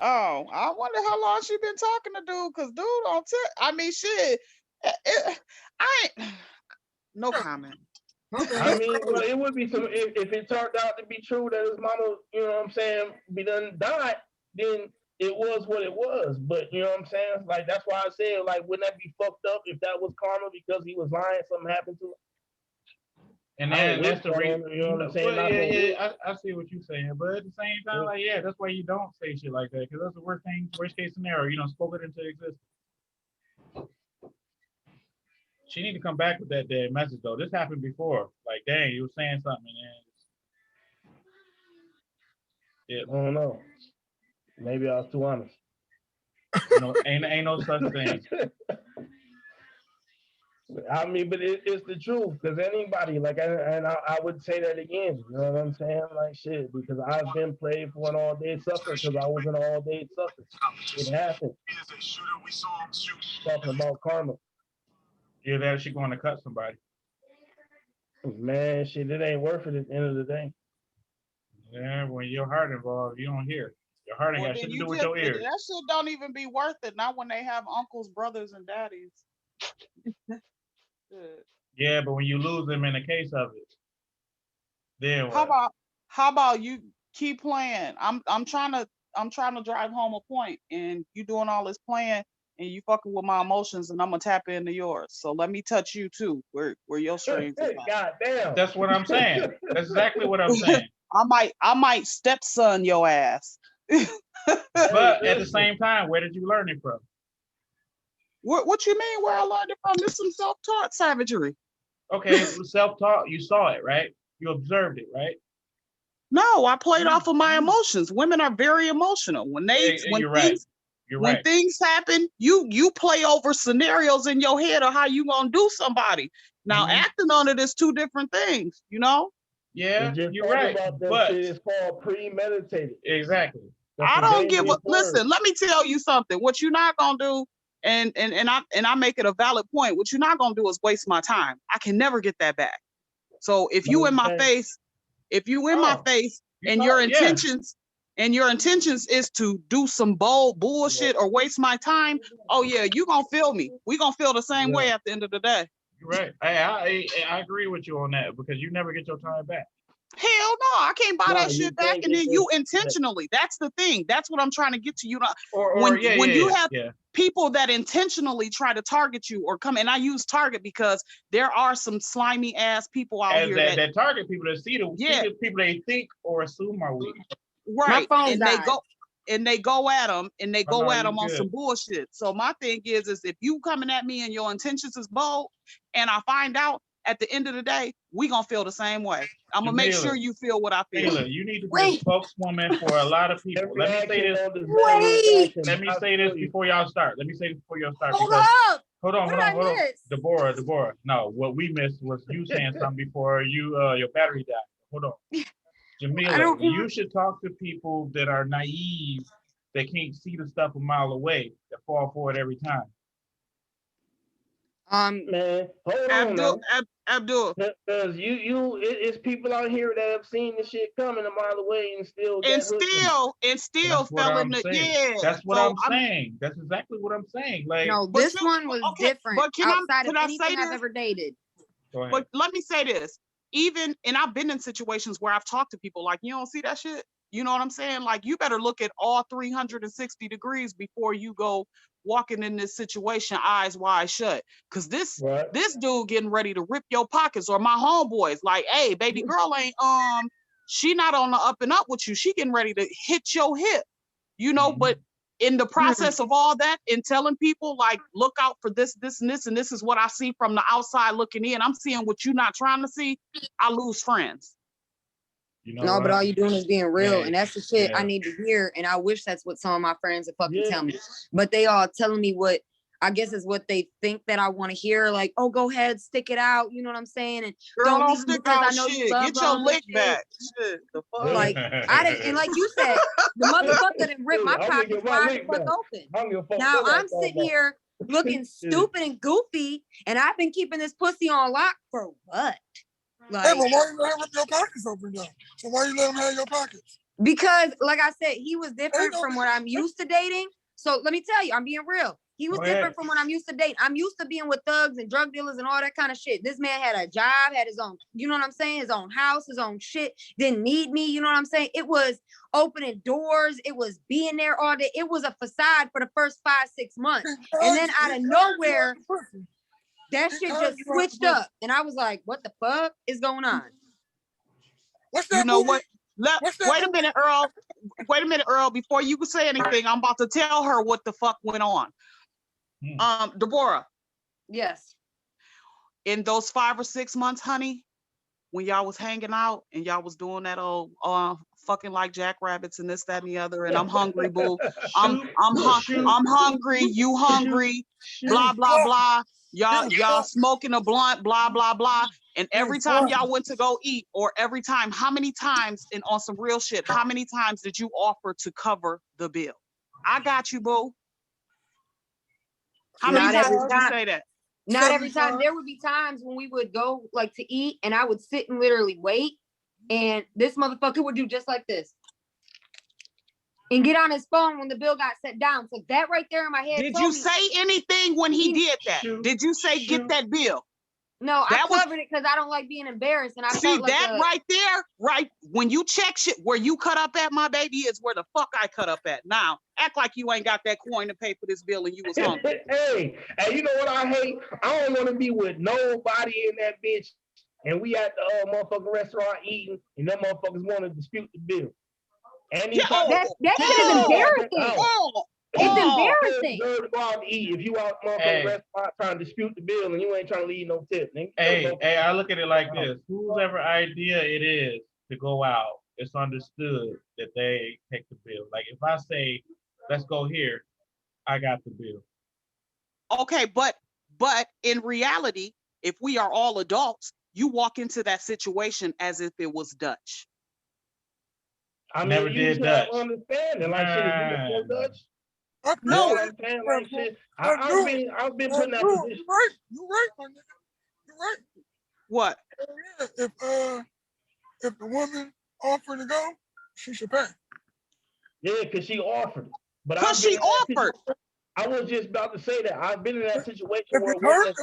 Oh, I wonder how long she been talking to dude, because dude on I mean, shit. I ain't no comment. I mean, well, it would be some if it turned out to be true that his mama, you know what I'm saying, be done died, then it was what it was. But you know what I'm saying? Like that's why I said, like, wouldn't that be fucked up if that was karma because he was lying, something happened to him? And then that's the reason, you know what I'm saying? Well, yeah, I see what you're saying, but at the same time, like, yeah, that's why you don't say shit like that, because that's the worst case scenario. You know, spoke it into existence. She need to come back with that dead message though. This happened before. Like, dang, you were saying something, and I don't know. Maybe I was too honest. You know, ain't no such thing. I mean, but it's the truth, because anybody, like, I would say that again, you know what I'm saying? Like, shit, because I've been played for an all-day sucker, because I was an all-day sucker. It happened. Talking about karma. Yeah, that she going to cut somebody. Man, shit, it ain't worth it at the end of the day. Yeah, when your heart involved, you don't hear. Your heart ain't got shit to do with your ears. That shit don't even be worth it. Not when they have uncles, brothers, and daddies. Yeah, but when you lose them in the case of it, then what? How about you keep playing? I'm trying to drive home a point, and you doing all this playing, and you fucking with my emotions, and I'm gonna tap into yours. So let me touch you too, where your strings is at. God damn. That's what I'm saying. That's exactly what I'm saying. I might stepson your ass. But at the same time, where did you learn it from? What you mean where I learned it from? This is some self-taught savagery. Okay, self-taught, you saw it, right? You observed it, right? No, I played off of my emotions. Women are very emotional. When things happen, you play over scenarios in your head of how you gonna do somebody. Now acting on it is two different things, you know? Yeah, you're right. But shit is called premeditated. Exactly. I don't give a listen, let me tell you something. What you're not gonna do, and I make it a valid point, what you're not gonna do is waste my time. I can never get that back. So if you in my face, and your intentions is to do some bold bullshit or waste my time, oh yeah, you gonna feel me. We gonna feel the same way at the end of the day. You're right. I agree with you on that, because you never get your time back. Hell no, I can't buy that shit back. And then you intentionally, that's the thing. That's what I'm trying to get to. You know, when you have people that intentionally try to target you or come, and I use target because there are some slimy ass people out here that target people that see the people they think or assume are weak. Right. And they go at them on some bullshit. So my thing is if you coming at me and your intentions is bold, and I find out at the end of the day, we gonna feel the same way. I'm gonna make sure you feel what I feel. Taylor, you need to be a spokeswoman for a lot of people. Let me say this. Let me say this before y'all start. Hold on. Deborah. No, what we missed was you saying something before your battery died. Hold on. Jamila, you should talk to people that are naive, that can't see the stuff a mile away, that fall for it every time. Man, hold on Abdul, now. Abdul. Because it's people out here that have seen the shit coming a mile away and still fell in the That's what I'm saying. That's exactly what I'm saying. Like, no, this one was different. But outside of I anything say I've this? ever dated. But let me say this. And I've been in situations where I've talked to people like, you don't see that shit? You know what I'm saying? Like, you better look at all 360 degrees before you go walking in this situation eyes wide shut. Because this dude getting ready to rip your pockets, or my homeboys like, hey, baby girl ain't, she not on the up and up with you. She getting ready to hit your hip, you know, but in the process of all that and telling people like, look out for this, this, and this, and this is what I see from the outside looking in. I'm seeing what you're not trying to see. I lose friends. You know no, what? but all you doing is being real, and that's the shit I need to hear. And I wish that's what some of my friends would fucking tell me. But they all telling me what I guess is what they think that I want to hear. Like, oh, go ahead, stick it out. You know what I'm saying? And girl, don't leave stick because out I know shit. you love Get your lick back. Shit, the fuck? Like I didn't, and like you said, the motherfucker didn't rip my pockets wide the fuck open. Now I'm sitting here looking stupid and goofy, and I've been keeping this pussy on lock for what? Like, hey, but why you let him rip your pockets open though? So why you let him have your pockets? Because, like I said, he was different from what I'm used to dating. So let me tell you, I'm being real. He was different from what I'm used to dating. I'm used to being with thugs and drug dealers and all that kind of shit. This man had a job, had his own, you know what I'm saying? His own house, his own shit, didn't need me, you know what I'm saying? It was opening doors. It was being there all day. It was a facade for the first 5-6 months. And then out of nowhere, that shit just switched up. And I was like, what the fuck is going on? You know what? Wait a minute, Earl. Wait a minute, Earl. Before you can say anything, I'm about to tell her what the fuck went on. Deborah. Yes. In those 5 or 6 months, honey, when y'all was hanging out and y'all was doing that old fucking like jackrabbits and this, that, and the other, and I'm hungry, boo. I'm hungry, you hungry, blah, blah, blah. Y'all smoking a blunt, blah, blah, blah. And every time y'all went to go eat, or every time, how many times, and on some real shit, how many times did you offer to cover the bill? I got you, boo. How many times did you say that? Not every time. There would be times when we would go like to eat and I would sit and literally wait. And this motherfucker would do just like this. And get on his phone when the bill got set down. So that right there in my head. Did you say anything when he did that? Did you say get that bill? No, I covered it because I don't like being embarrassed. And I see that right there, right? When you check shit, where you cut up at, my baby, is where the fuck I cut up at. Now, act like you ain't got that coin to pay for this bill and you was hungry. Hey, you know what I hate? I don't want to be with nobody in that bitch. And we at the motherfucking restaurant eating, and them motherfuckers want to dispute the bill. And that shit is embarrassing. It's embarrassing. You deserve to go out and eat if you out motherfucking restaurant trying to dispute the bill and you ain't trying to leave no tip. Hey, I look at it like this. Whoever idea it is to go out, it's understood that they take the bill. Like if I say, let's go here, I got the bill. Okay, but in reality, if we are all adults, you walk into that situation as if it was Dutch. I never did Dutch. Understanding like shit. Is Dutch? No, I'm saying like shit. I've been put in that position. You're right, my nigga. You're right. What? If the woman offered to go, she should pay. Yeah, because she offered. But because she offered. I was just about to say that I've been in that situation where and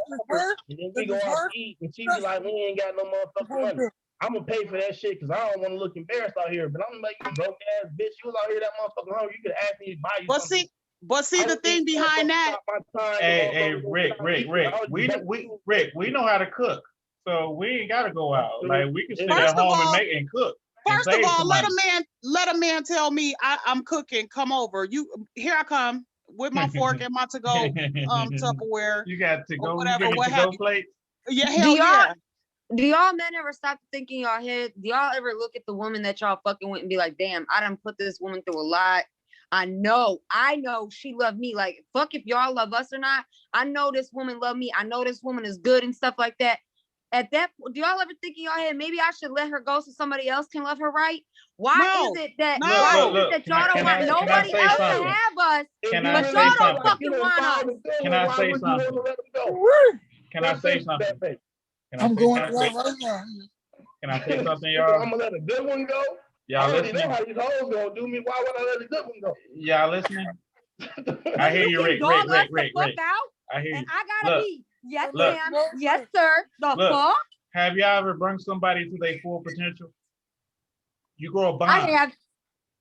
then we go out to eat and she be like, we ain't got no motherfucking money. I'm gonna pay for that shit because I don't want to look embarrassed out here. But I'm like, you broke ass bitch. You was out here that motherfucking hungry. You could ask me to buy you something. But see the thing behind that. Hey, Rick. We know how to cook, so we ain't gotta go out. Like we can sit at home and make and cook. First of all, let a man tell me I'm cooking. Come over. Here I come with my fork and my to-go Tupperware. You got to go. Whatever. What have you? Plate? Yeah, hell yeah. Do y'all men ever stop to think in y'all head? Do y'all ever look at the woman that y'all fucking with and be like, damn, I done put this woman through a lot. I know she loved me. Like, fuck if y'all love us or not. I know this woman loved me. I know this woman is good and stuff like that. At that, do y'all ever think in your head, maybe I should let her go so somebody else can love her right? Why is it that y'all don't want nobody else to have us, but y'all don't fucking want us? Can I say something? Can I say something? I'm going right now. Can I say something, y'all? I'm gonna let a good one go. Y'all listening? I already know how these hoes gonna do me. Why would I let a good one go? Y'all listening? I hear you, Rick. I hear you. And I gotta be, yes, look, ma'am, yes, sir. The fuck? Have y'all ever brought somebody to their full potential? You grow a bond. I have.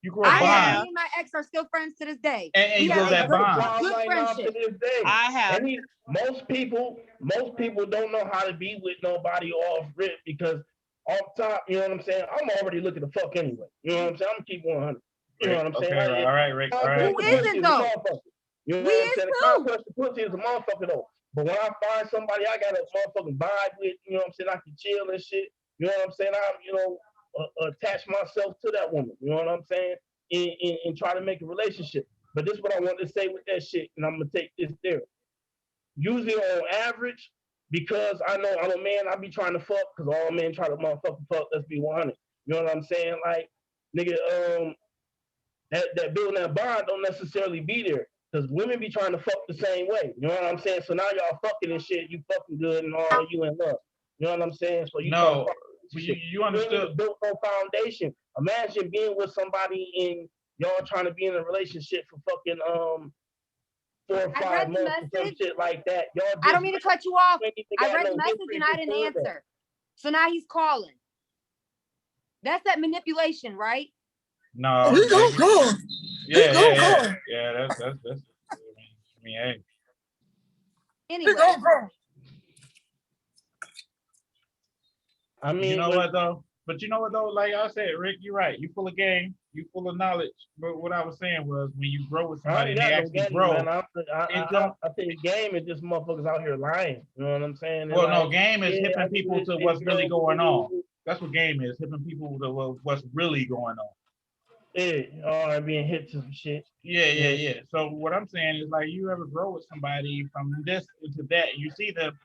You grow a bond. Me and my ex are still friends to this day. And you grow that bond. Good friendship. To this day. I have. Most people don't know how to be with nobody off rip because off top, you know what I'm saying? I'm already looking to fuck anyway. You know what I'm saying? I'm gonna keep 100. You know what I'm saying? Okay, all right, Rick. All right. Who isn't though? You know what I'm saying? The conquest of pussy is a motherfucker though. But when I find somebody I got a motherfucking vibe with, you know what I'm saying? I can chill and shit. You know what I'm saying? I, attach myself to that woman. You know what I'm saying? And try to make a relationship. But this is what I want to say with that shit, and I'm gonna take this there. Usually on average, because I know I'm a man, I be trying to fuck, because all men try to motherfucking fuck, let's be 100. You know what I'm saying? Like, nigga, that building that bond don't necessarily be there. Because women be trying to fuck the same way. You know what I'm saying? So now y'all fucking and shit, you fucking good and all, you in love. You know what I'm saying? So you you understood. Built no foundation. Imagine being with somebody and y'all trying to be in a relationship for fucking 4 or 5 months or some shit like that. Y'all I don't mean to cut you off. I read the message and I didn't answer. So now he's calling. That's that manipulation, right? No. He gonna call. Yeah. That's. I mean, hey. Anyway. I mean, you know what though? But you know what though? Like I said, Rick, you're right. You full of game. You full of knowledge. But what I was saying was, when you grow with somebody and they actually grow, I think game is just motherfuckers out here lying. You know what I'm saying? Well, no, game is hipping people to what's really going on. That's what game is, hipping people to what's really going on. Yeah, being hit to some shit. Yeah. So what I'm saying is, like, you ever grow with somebody from this into that, and you see them,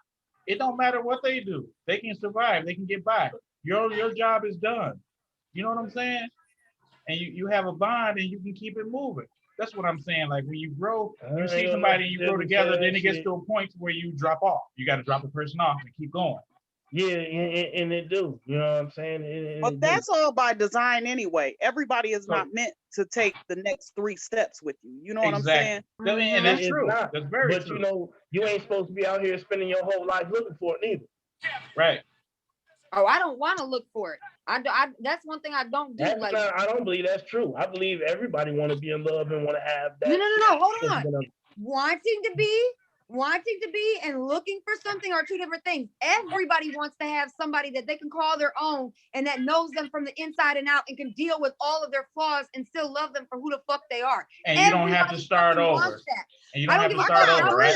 it don't matter what they do. They can survive. They can get by. Your job is done. You know what I'm saying? And you have a bond and you can keep it moving. That's what I'm saying. Like, when you grow, you see somebody and you grow together, then it gets to a point where you drop off. You got to drop the person off and keep going. Yeah, and it do. You know what I'm saying? But that's all by design anyway. Everybody is not meant to take the next 3 steps with you. You know what I'm saying? And that's true. That's very true. But you know, you ain't supposed to be out here spending your whole life looking for it neither. Right. Oh, I don't want to look for it. I that's one thing I don't do. I don't believe that's true. I believe everybody want to be in love and want to have that. No. Hold on. Wanting to be and looking for something are 2 different things. Everybody wants to have somebody that they can call their own and that knows them from the inside and out and can deal with all of their flaws and still love them for who the fuck they are. And you don't have to start over. And you don't have to start over, right?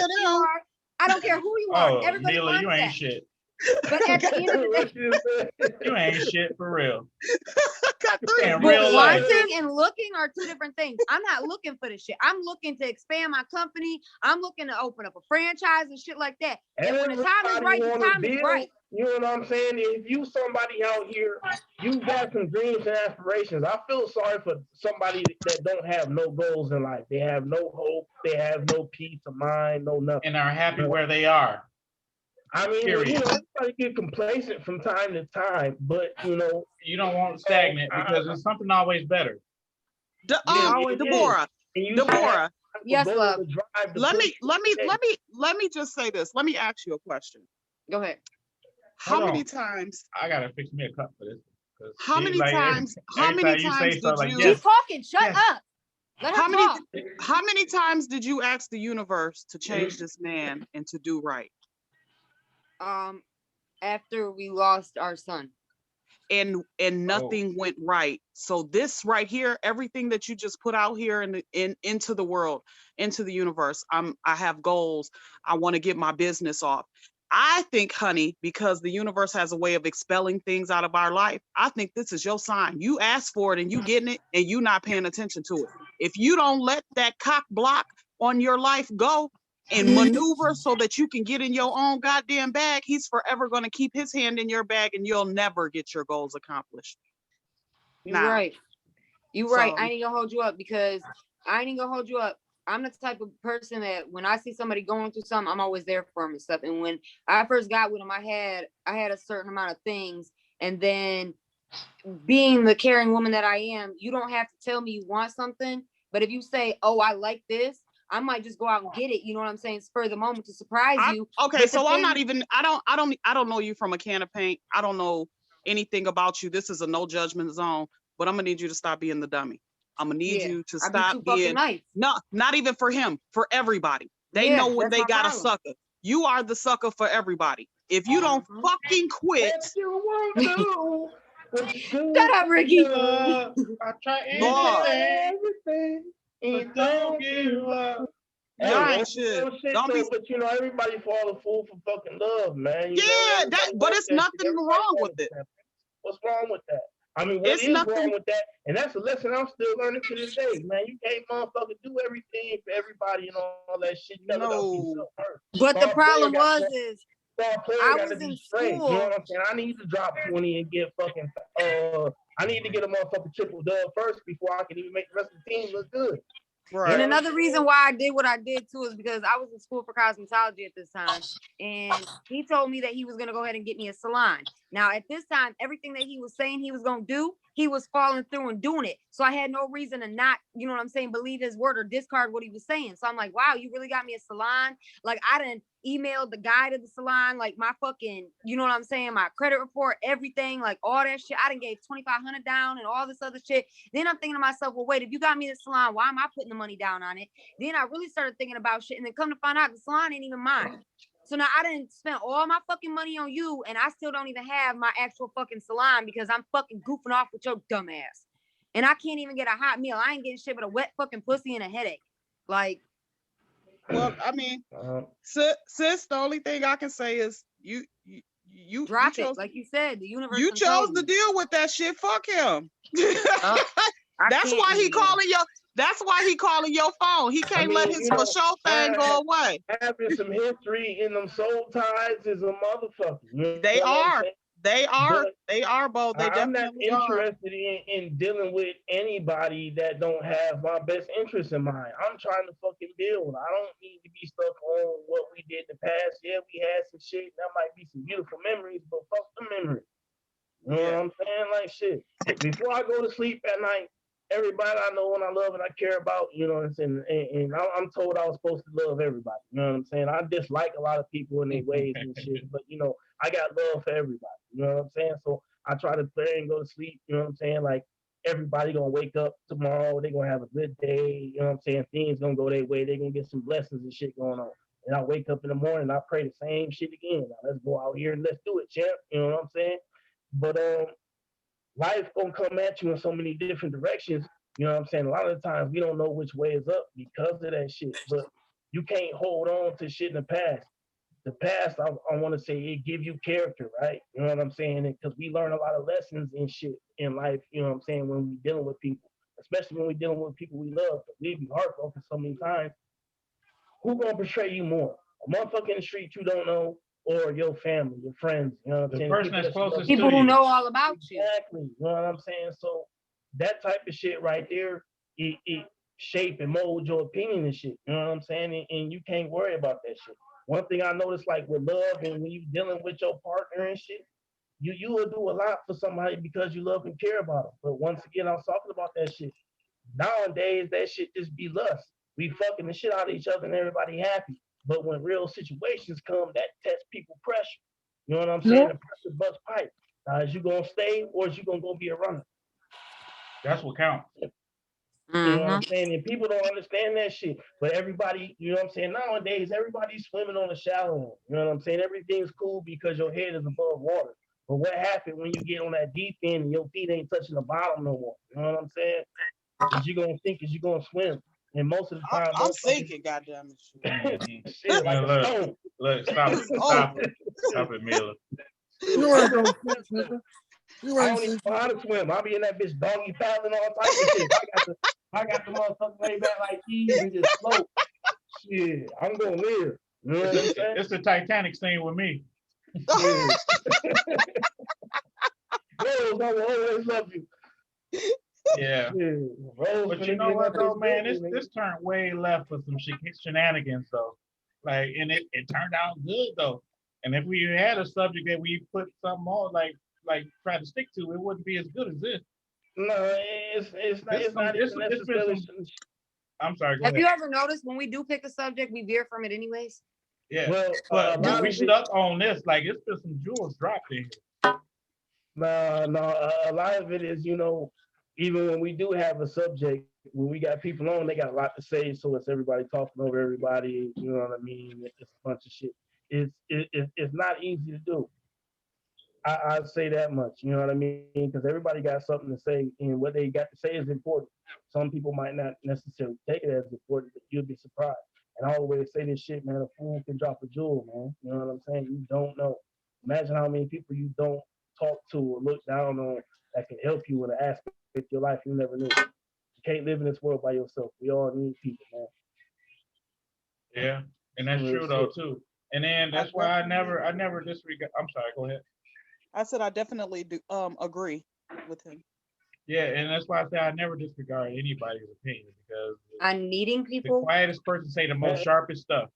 I don't care who you are. Everybody Neela, wants you ain't that. shit. But at the end of the day, you ain't shit for real. Got 3. In real life. Wanting and looking are 2 different things. I'm not looking for this shit. I'm looking to expand my company. I'm looking to open up a franchise and shit like that. And when the time is right, the time is right. You know what I'm saying? If you somebody out here, you got some dreams and aspirations. I feel sorry for somebody that don't have no goals in life. They have no hope. They have no peace of mind, no nothing. And are happy where they are. I mean, you know, everybody get complacent from time to time, but you know, you don't want stagnant because there's something always better. Deborah. Yes, love. Let me just say this. Let me ask you a question. Go ahead. How many times? I gotta fix me a cup for this. How many times? How many times did you? She's talking. Shut up. How many times did you ask the universe to change this man and to do right? After we lost our son. And nothing went right. So this right here, everything that you just put out here into the world, into the universe. I have goals. I want to get my business off. I think, honey, because the universe has a way of expelling things out of our life, I think this is your sign. You asked for it and you getting it and you not paying attention to it. If you don't let that cock block on your life go and maneuver so that you can get in your own goddamn bag, he's forever going to keep his hand in your bag and you'll never get your goals accomplished. You're right. You're right. I ain't gonna hold you up because I'm the type of person that when I see somebody going through something, I'm always there for them and stuff. And when I first got with him, I had a certain amount of things. And then being the caring woman that I am, you don't have to tell me you want something. But if you say, oh, I like this, I might just go out and get it. You know what I'm saying? Spur the moment to surprise you. Okay, so I'm not even, I don't know you from a can of paint. I don't know anything about you. This is a no judgment zone, but I'm gonna need you to stop being the dummy. I'm gonna need you to stop being nice. No, not even for him, for everybody. They know when they got a sucker. You are the sucker for everybody. If you don't fucking quit. Shut up, Ricky. I try everything, but don't give up. Shit, but you know, everybody fall a fool for fucking love, man. You know, but it's nothing wrong with it. What's wrong with that? I mean, what is wrong with that? And that's a lesson I'm still learning to this day, man. You can't motherfucking do everything for everybody and all that shit. No. But the problem is I was in school. You know what I'm saying? I need to drop 20 and get fucking I need to get a motherfucking triple dub first before I can even make the rest of the team look good. Right. And another reason why I did what I did too is because I was in school for cosmetology at this time, and he told me that he was gonna go ahead and get me a salon. Now at this time, everything that he was saying he was gonna do, he was following through and doing it. So I had no reason to not, you know what I'm saying, believe his word or discard what he was saying. So I'm like, wow, you really got me a salon? Like I done emailed the guy to the salon, like my fucking, you know what I'm saying, my credit report, everything, like all that shit. I done gave $2,500 down and all this other shit. Then I'm thinking to myself, well, wait, if you got me the salon, why am I putting the money down on it? Then I really started thinking about shit, and then come to find out the salon ain't even mine. So now I didn't spend all my fucking money on you, and I still don't even have my actual fucking salon because I'm fucking goofing off with your dumb ass. And I can't even get a hot meal. I ain't getting shit but a wet fucking pussy and a headache. Like, well, I mean, sis, the only thing I can say is you drop it, like you said. The universe. You chose to deal with that shit. Fuck him. That's why he calling your. That's why he calling your phone. He can't let his for show thing go away. Having some history in them soul ties is a motherfucker. You know they are. They are both. They I'm definitely not interested in dealing with anybody that don't have my best interest in mind. I'm trying to fucking build. I don't need to be stuck on what we did in the past. Yeah, we had some shit. That might be some beautiful memories, but fuck the memories. You know what I'm saying? Like shit. Before I go to sleep at night, everybody I know and I love and I care about, you know what I'm saying? And I'm told I was supposed to love everybody. You know what I'm saying? I dislike a lot of people in their ways and shit, but you know, I got love for everybody. You know what I'm saying? So I try to pray and go to sleep. You know what I'm saying? Like everybody gonna wake up tomorrow. They're gonna have a good day. You know what I'm saying? Things gonna go their way. They're gonna get some blessings and shit going on. And I wake up in the morning and I pray the same shit again. Now let's go out here and let's do it, champ. You know what I'm saying? But life gonna come at you in so many different directions. You know what I'm saying? A lot of the times we don't know which way is up because of that shit. But you can't hold on to shit in the past. The past, I want to say, it give you character, right? You know what I'm saying? Because we learn a lot of lessons and shit in life. You know what I'm saying? When we dealing with people, especially when we dealing with people we love, we be heartbroken so many times. Who gonna betray you more? A motherfucker in the street you don't know, or your family, your friends, you know what I'm saying? The person that's closest people who know all about you. Exactly. You know what I'm saying? So that type of shit right there, it shape and mold your opinion and shit. You know what I'm saying? And you can't worry about that shit. One thing I noticed, like with love and when you dealing with your partner and shit, you will do a lot for somebody because you love and care about them. But once again, I was talking about that shit. Nowadays, that shit just be lust. We fucking the shit out of each other and everybody happy. But when real situations come, that tests people pressure. You know what I'm saying? Yeah. The pressure busts pipe. Now, is you gonna stay or is you gonna go be a runner? That's what counts. You know what I'm saying? And people don't understand that shit. But everybody, you know what I'm saying? Nowadays, everybody's swimming on the shallow end. You know what I'm saying? Everything's cool because your head is above water. But what happened when you get on that deep end and your feet ain't touching the bottom no more? You know what I'm saying? Is you gonna think is you gonna swim? And most of the time, I'm thinking, goddamn it. Shit, like a stone. Look, stop it, Miller. You ain't gonna swim, nigga. You I ain't don't even know how to swim. I'll be in that bitch doggy paddling all type of shit. I got the motherfucker lay back like these and just float. Shit, I'm gonna live. You know what I'm saying? It's the Titanic scene with me. Rose, I will always love you. Yeah. But you know what though, man? This turned way left for some shenanigans though. Like, and it turned out good though. And if we had a subject that we put something on, like try to stick to, it wouldn't be as good as this. No, it's not even necessarily. I'm sorry. Go Have ahead. you ever noticed when we do pick a subject, we veer from it anyways? Yeah. Well, but we stuck on this. Like, it's just some jewels dropped in here. No, a lot of it is, even when we do have a subject, when we got people on, they got a lot to say, so it's everybody talking over everybody. You know what I mean? It's a bunch of shit. It's not easy to do. I'd say that much. You know what I mean? Because everybody got something to say, and what they got to say is important. Some people might not necessarily take it as important, but you'll be surprised. And I always say this shit, man. A fool can drop a jewel, man. You know what I'm saying? You don't know. Imagine how many people you don't talk to or look down on that can help you in an aspect of your life you never knew. You can't live in this world by yourself. We all need people, man. Yeah, and that's true though too. And then that's why I never disregard. I'm sorry. Go ahead. I said I definitely do agree with him. Yeah, and that's why I say I never disregard anybody's opinion because I'm needing people. The quietest person say the most sharpest stuff.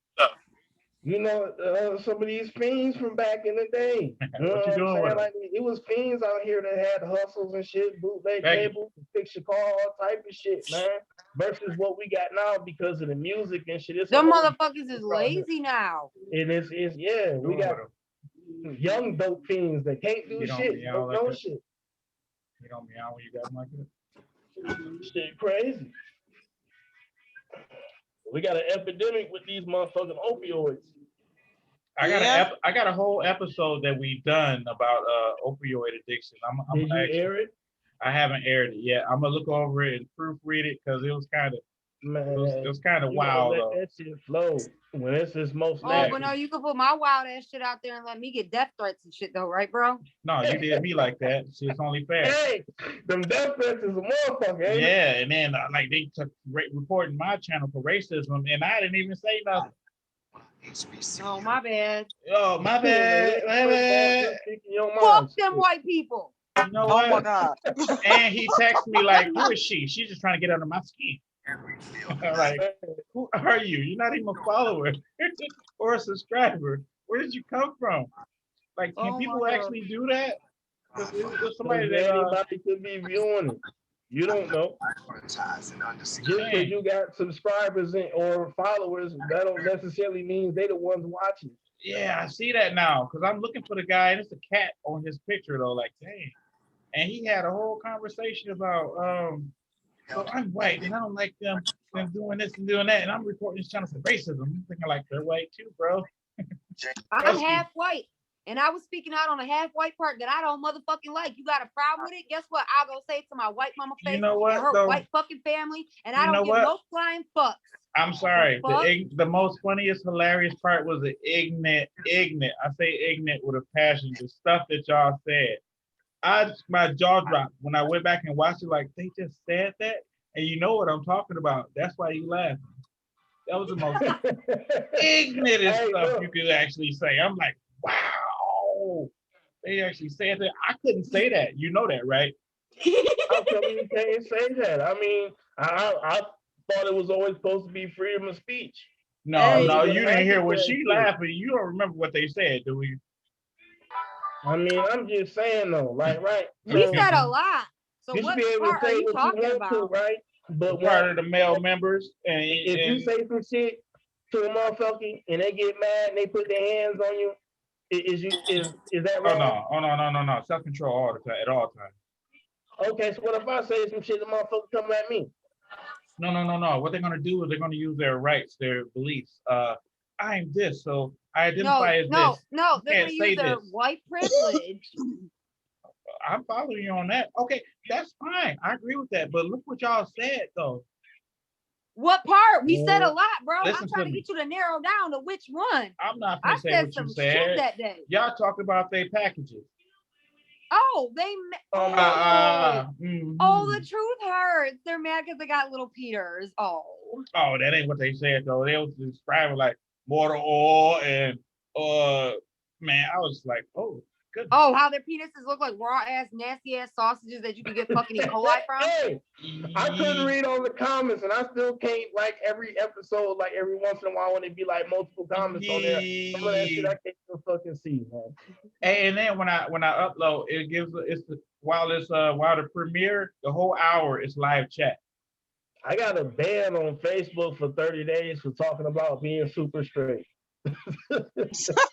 Some of these fiends from back in the day. What you doing with them? Like, it was fiends out here that had hustles and shit, bootleg tables, fix your car, all type of shit, man. Versus what we got now because of the music and shit. Them motherfuckers is lazy now. And we got young dope fiends that can't do shit. Don't know shit. You don't meow when you got them like that? Shit crazy. We got an epidemic with these motherfucking opioids. I got a whole episode that we done about opioid addiction. Did you air it? I haven't aired it yet. I'm gonna look over it and proofread it because it was kind of it was kind of wild. Let that shit flow when it's its most. But no, you can put my wild ass shit out there and let me get death threats and shit though, right, bro? No, you did me like that. It's only fair. Hey, them death threats is a motherfucker. Ain't yeah, and then like they took reporting my channel for racism, and I didn't even say nothing. Oh, my bad. Oh, my bad. My bad. Fuck them white people. You know what? Oh my God. And he texted me like, who is she? She's just trying to get under my skin. Like, who are you? You're not even a follower or a subscriber. Where did you come from? Like, can people actually do that? There's somebody that anybody could be viewing it. You don't know. Just because you got subscribers or followers, that don't necessarily mean they the ones watching. Yeah, I see that now because I'm looking for the guy and it's a cat on his picture though. Like, dang. And he had a whole conversation about, well, I'm white and I don't like them doing this and doing that, and I'm reporting this channel for racism. I'm thinking like they're white too, bro. I'm half white. And I was speaking out on a half white part that I don't motherfucking like. You got a problem with it? Guess what? I'll go say it to my white mama face and her white fucking family, and I don't give no flying fucks. I'm sorry. The most funniest, hilarious part was the ignorant. I say ignorant with a passion. The stuff that y'all said. My jaw dropped when I went back and watched it. Like, they just said that, and you know what I'm talking about. That's why you laughing. That was the most ignorant stuff you could actually say. I'm like, wow, they actually said that. I couldn't say that. You know that, right? How come you can't say that? I mean, I thought it was always supposed to be freedom of speech. No, you didn't hear what she laughing. You don't remember what they said, do we? I mean, I'm just saying though, like, right? We said a lot. So you what should be able part to say are you what talking you want about? to, right? But part of the male members, and if you say some shit to a motherfucker and they get mad and they put their hands on you, is that wrong? Oh no. Self-control all the time, at all times. Okay, so what if I say some shit, the motherfucker come at me? No. What they're gonna do is they're gonna use their rights, their beliefs. I'm this, so I identify as this. No, they're gonna use their white privilege. I'm following you on that. Okay, that's fine. I agree with that. But look what y'all said though. What part? We said a lot, bro. Listen I'm trying to get you to narrow down to which one. I'm not gonna say what you said. Shit that day. Y'all talked about their packages. Oh, they. Mm-hmm. Oh, the truth hurts. They're mad because they got little Peters. Oh, that ain't what they said though. They was describing like water oil and man, I was like, oh. Goodness. Oh, how their penises look like raw ass, nasty ass sausages that you can get fucking E. coli from? Hey, I couldn't read all the comments, and I still can't like every episode. Like every once in a while, when it be like multiple comments on there, some of that shit I can't even fucking see, man. And then when I upload, it gives while the premiere, the whole hour is live chat. I got a ban on Facebook for 30 days for talking about being super straight.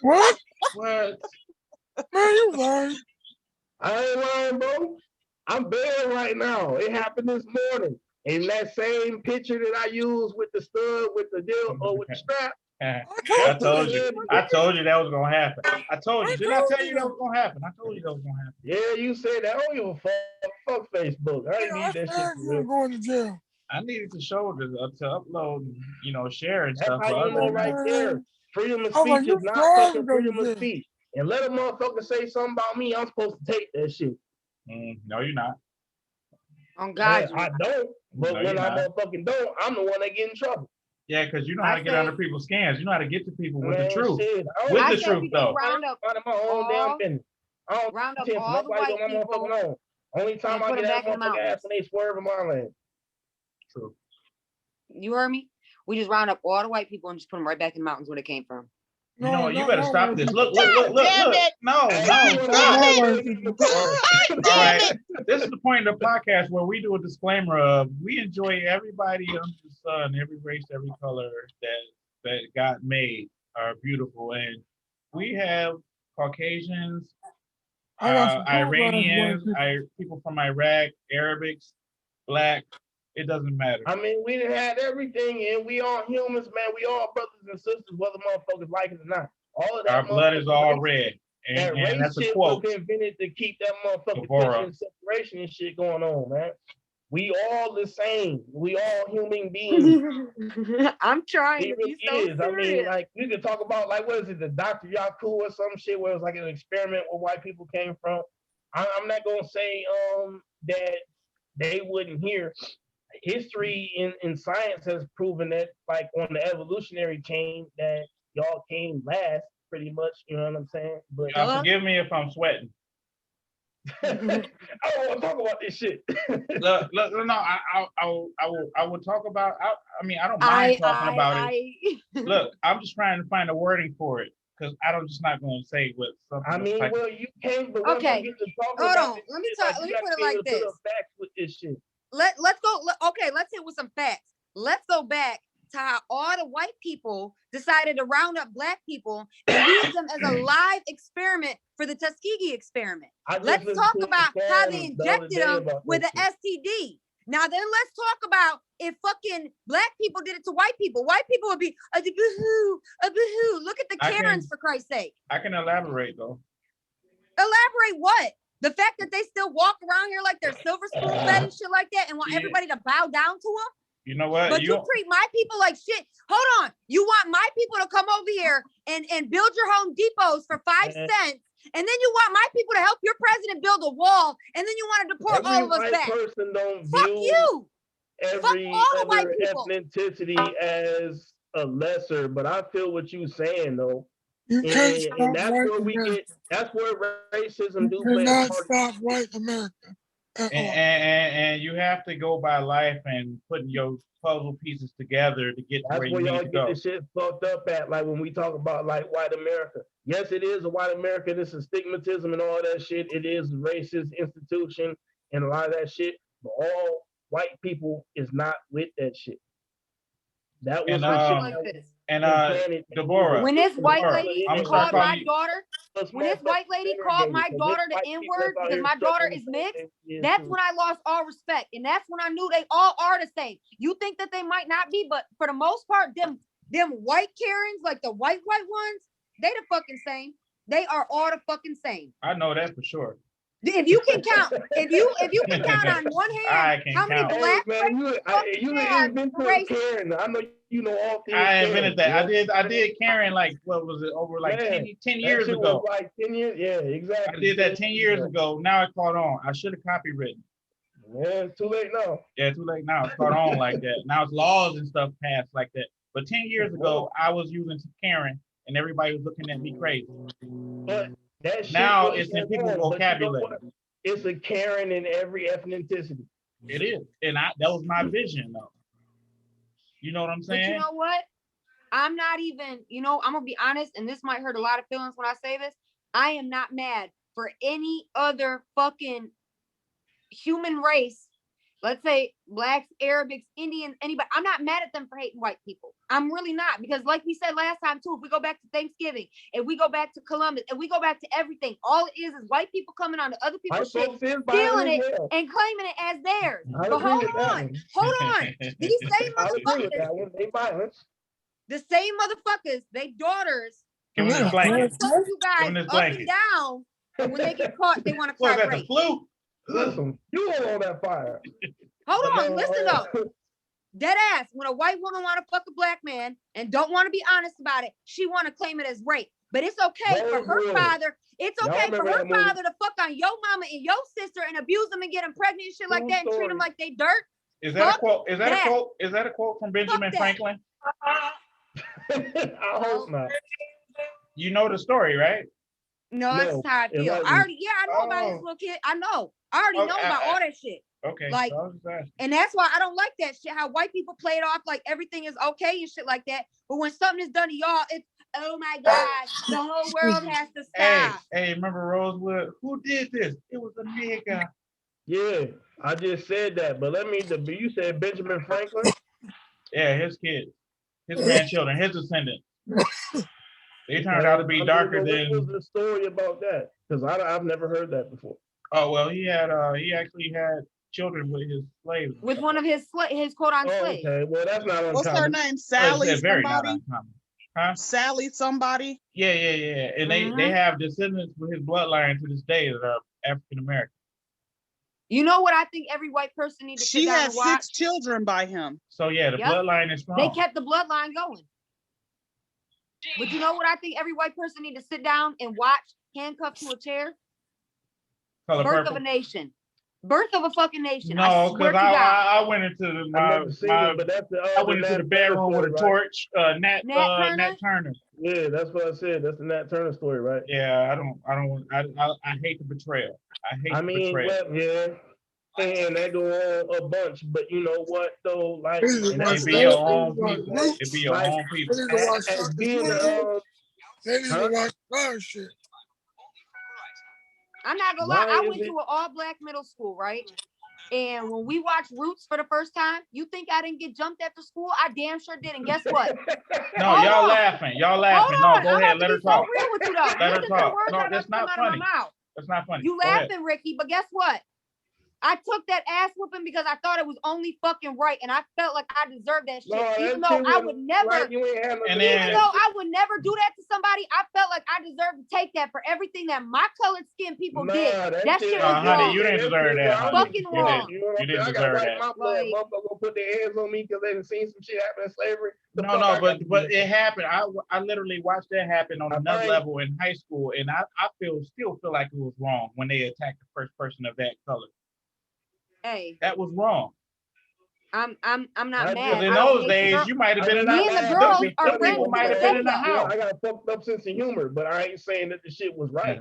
What? What? Man, you lying. I ain't lying, bro. I'm banned right now. It happened this morning. And that same picture that I used with the stud, with the deal, or with the strap. I told you that was gonna happen. I told you. Did I tell you that was gonna happen? I told you that was gonna happen. Yeah, you said that. I don't give a fuck. Fuck Facebook. I ain't need that shit. You're going to jail. I needed to show to upload, share and That's stuff. how you know right there. Freedom of Oh, speech is not fucking freedom of speech. And let a motherfucker say something about me, I'm supposed to take that shit. No, you're not. On God, I don't. But No, when I not. motherfucking don't, I'm the one that get in trouble. Yeah, because you know how to get under people's skins. You know how to get to people with the truth. Shit. With the truth, though. Round up out of my own damn business. I don't round up tip all the nobody white on my people. motherfucking own. Only time I put get them that back in the motherfucking ass mountains. when they swerve in my land. True. You heard me? We just round up all the white people and just put them right back in the mountains where they came from. You know what? You better stop this. Look. Damn it. No. All right. This is the point of the podcast where we do a disclaimer of we enjoy everybody under the sun, every race, every color that God made are beautiful. And we have Caucasians, Iranians, people from Iraq, Arabics, Black. It doesn't matter. I mean, we done had everything, and we all humans, man. We all brothers and sisters, whether motherfuckers like it or not. All of that. Our blood is all red. And race that's a shit quote. was invented to keep that motherfucking Christian separation and shit going on, man. We all the same. We all human beings. I'm trying it to really be so is. serious. I mean, like, we could talk about, like, what is it, the Dr. Yaku or some shit where it was like an experiment where white people came from. I'm not going to say that they wouldn't hear. History in science has proven that, like, on the evolutionary chain, that y'all came last, pretty much. You know what I'm saying? But forgive me if I'm sweating. I don't want to talk about this shit. Look, no, I will talk about. I don't mind talking about it. Look, I'm just trying to find a wording for it because just not going to say what something. I mean, well, you can't. But okay, hold on. Let me talk. Let me put it like this. Back with this shit. Let's go. Okay, let's hit with some facts. Let's go back to how all the white people decided to round up black people and use them as a live experiment for the Tuskegee experiment. Let's talk about how they injected them with an STD. Now then, let's talk about if fucking black people did it to white people. White people would be a boo-hoo, a boo-hoo. Look at the Karens, for Christ's sake. I can elaborate though. Elaborate what? The fact that they still walk around here like they're silver spoon fed and shit like that and want everybody to bow down to them? You know what? But you treat my people like shit. Hold on. You want my people to come over here and build your Home Depots for 5 cents. And then you want my people to help your president build a wall. And then you want to deport all of us back. Person don't Fuck view you. Every Fuck all the white people. Ethnicity as a lesser, but I feel what you're saying though. You can't and that's where that's where racism do play a part. Stop white America. And you have to go by life and putting your puzzle pieces together to get to where you need to go. That's where y'all get the shit fucked up at, like when we talk about like white America. Yes, it is a white America. This is stigmatism and all that shit. It is a racist institution and a lot of that shit. But all white people is not with that shit. That was the shit. And Deborah, when this white lady called my daughter, when this white lady called my daughter the N-word because my daughter is mixed, that's when I lost all respect. And that's when I knew they all are the same. You think that they might not be, but for the most part, them white Karens, like the white ones, they the fucking same. They are all the fucking same. I know that for sure. If you can count, if you can count on one hand, how many black you invented Karen. I know you know all things. I invented that. I did Karen like what was it over like 10 years ago. Like 10 years, yeah, exactly. I did that 10 years ago. Now it caught on. I should have copywritten. Yeah, too late now. Yeah, too late now. It's caught on like that. Now it's laws and stuff passed like that. But 10 years ago, I was using Karen, and everybody was looking at me crazy. But That shit now was it's in wrong, people's but you know vocabulary. what? It's a Karen in every ethnicity. It is, and that was my vision, though. You know what I'm saying? But you know what? I'm not even, I'm gonna be honest, and this might hurt a lot of feelings when I say this. I am not mad for any other fucking human race. Let's say blacks, Arabics, Indians, anybody. I'm not mad at them for hating white people. I'm really not, because like we said last time too, if we go back to Thanksgiving, if we go back to Columbus, if we go back to everything, all it is white people coming on to other people's shit, stealing it and claiming it as theirs. But hold on. These same motherfuckers, the same motherfuckers, they daughters, Give them this blanket. you guys up and down, and when they get caught, they want to cry. What, that the flu? Listen, you were on that fire. Hold on, listen though. Dead ass, when a white woman want to fuck a black man and don't want to be honest about it, she want to claim it as rape. But it's okay for her father. It's okay for her father to fuck on your mama and your sister and abuse them and get them pregnant and shit like that and treat them like they dirt. Is that a quote? Is that a quote? Is that a quote from Benjamin Franklin? I hope not. You know the story, right? No, that's how I feel. I know about this little kid. I know. I already know about all that shit. Okay. Like, and that's why I don't like that shit. How white people play it off like everything is okay and shit like that. But when something is done to y'all, it's, oh my God, the whole world has to stop. Hey, remember Rosewood? Who did this? It was a nigga. Yeah, I just said that. But you said Benjamin Franklin? Yeah, his kids, his grandchildren, his descendants. They turned out to be darker than. What was the story about that? Because I've never heard that before. Oh well, he actually had children with his slaves. With one of his quote on slaves. Okay, well that's not uncommon. What's her name? Sally somebody? Huh? Sally somebody? Yeah. And they have descendants with his bloodline to this day that are African American. You know what I think every white person needs to She has 6 children by him. So yeah, the bloodline is strong. They kept the bloodline going. But you know what I think every white person need to sit down and watch, handcuffed to a chair? Color Birth Purple. of a Nation. Birth of a fucking Nation. No, because I went into the bedroom with a torch. Nat Turner. Yeah, that's what I said. That's the Nat Turner story, right? Yeah, I hate the betrayal. I hate the betrayal. Well, yeah. And that go on a bunch, but you know what though? Like it be your own people. It be your own people. They need to watch fire shit. I'm not gonna lie, I went to an all-black middle school, right? And when we watched Roots for the first time, you think I didn't get jumped after school? I damn sure did. And guess what? No, y'all laughing. Y'all laughing. No, go ahead. Let her talk. Real with you, though. Let her talk. No, that's not funny. That's not funny. You laughing, Ricky, but guess what? I took that ass whooping because I thought it was only fucking right, and I felt like I deserved that shit. Even though I would never, do that to somebody, I felt like I deserved to take that for everything that my colored skin people did. That shit was wrong. Honey, you didn't deserve that. Fucking wrong. You didn't deserve that. Motherfuckers gonna put their hands on me because they done seen some shit happen in slavery. No, but it happened. I literally watched that happen on another level in high school, and I still feel like it was wrong when they attacked the first person of that color. Hey, that was wrong. I'm not mad. In those days, you might have been in the house. The girls are friends. Might have been in the house. I got a fucked up sense of humor, but I ain't saying that the shit was right.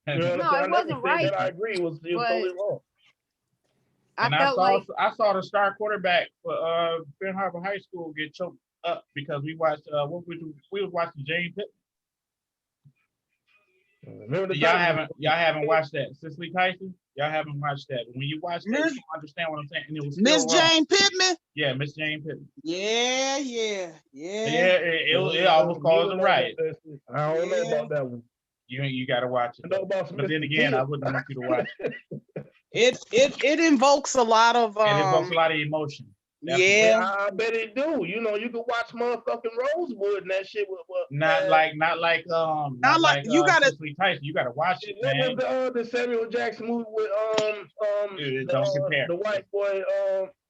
You know what I'm saying? It wasn't right. That I agree it was totally wrong. I saw the star quarterback for Ben Harbor High School get choked up because we watched we was watching James Pitt. Y'all haven't watched that. Cicely Tyson. Y'all haven't watched that. When you watch that, you don't understand what I'm saying. And it was Miss Jane Pittman. Yeah, Miss Jane Pittman. Yeah. It almost caused a riot. I don't know about that one. You got to watch it. But then again, I wouldn't want you to watch it. It invokes a lot of emotion. Definitely. Yeah, I bet it do. You know, you can watch motherfucking Rosewood and that shit. Not like you gotta. Tyson. You gotta watch it, man. The Samuel Jackson movie with don't compare. The white boy.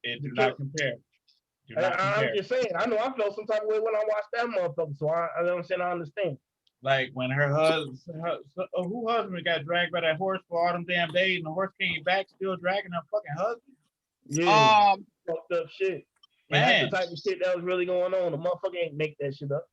It do not compare. I'm just saying. I know I felt some type of way when I watched that motherfucker. So I understand. Like when her husband got dragged by that horse for all them damn days, and the horse came back still dragging her fucking husband. Yeah. Fucked up shit. Man. That's the type of shit that was really going on. The motherfucker ain't make that shit up.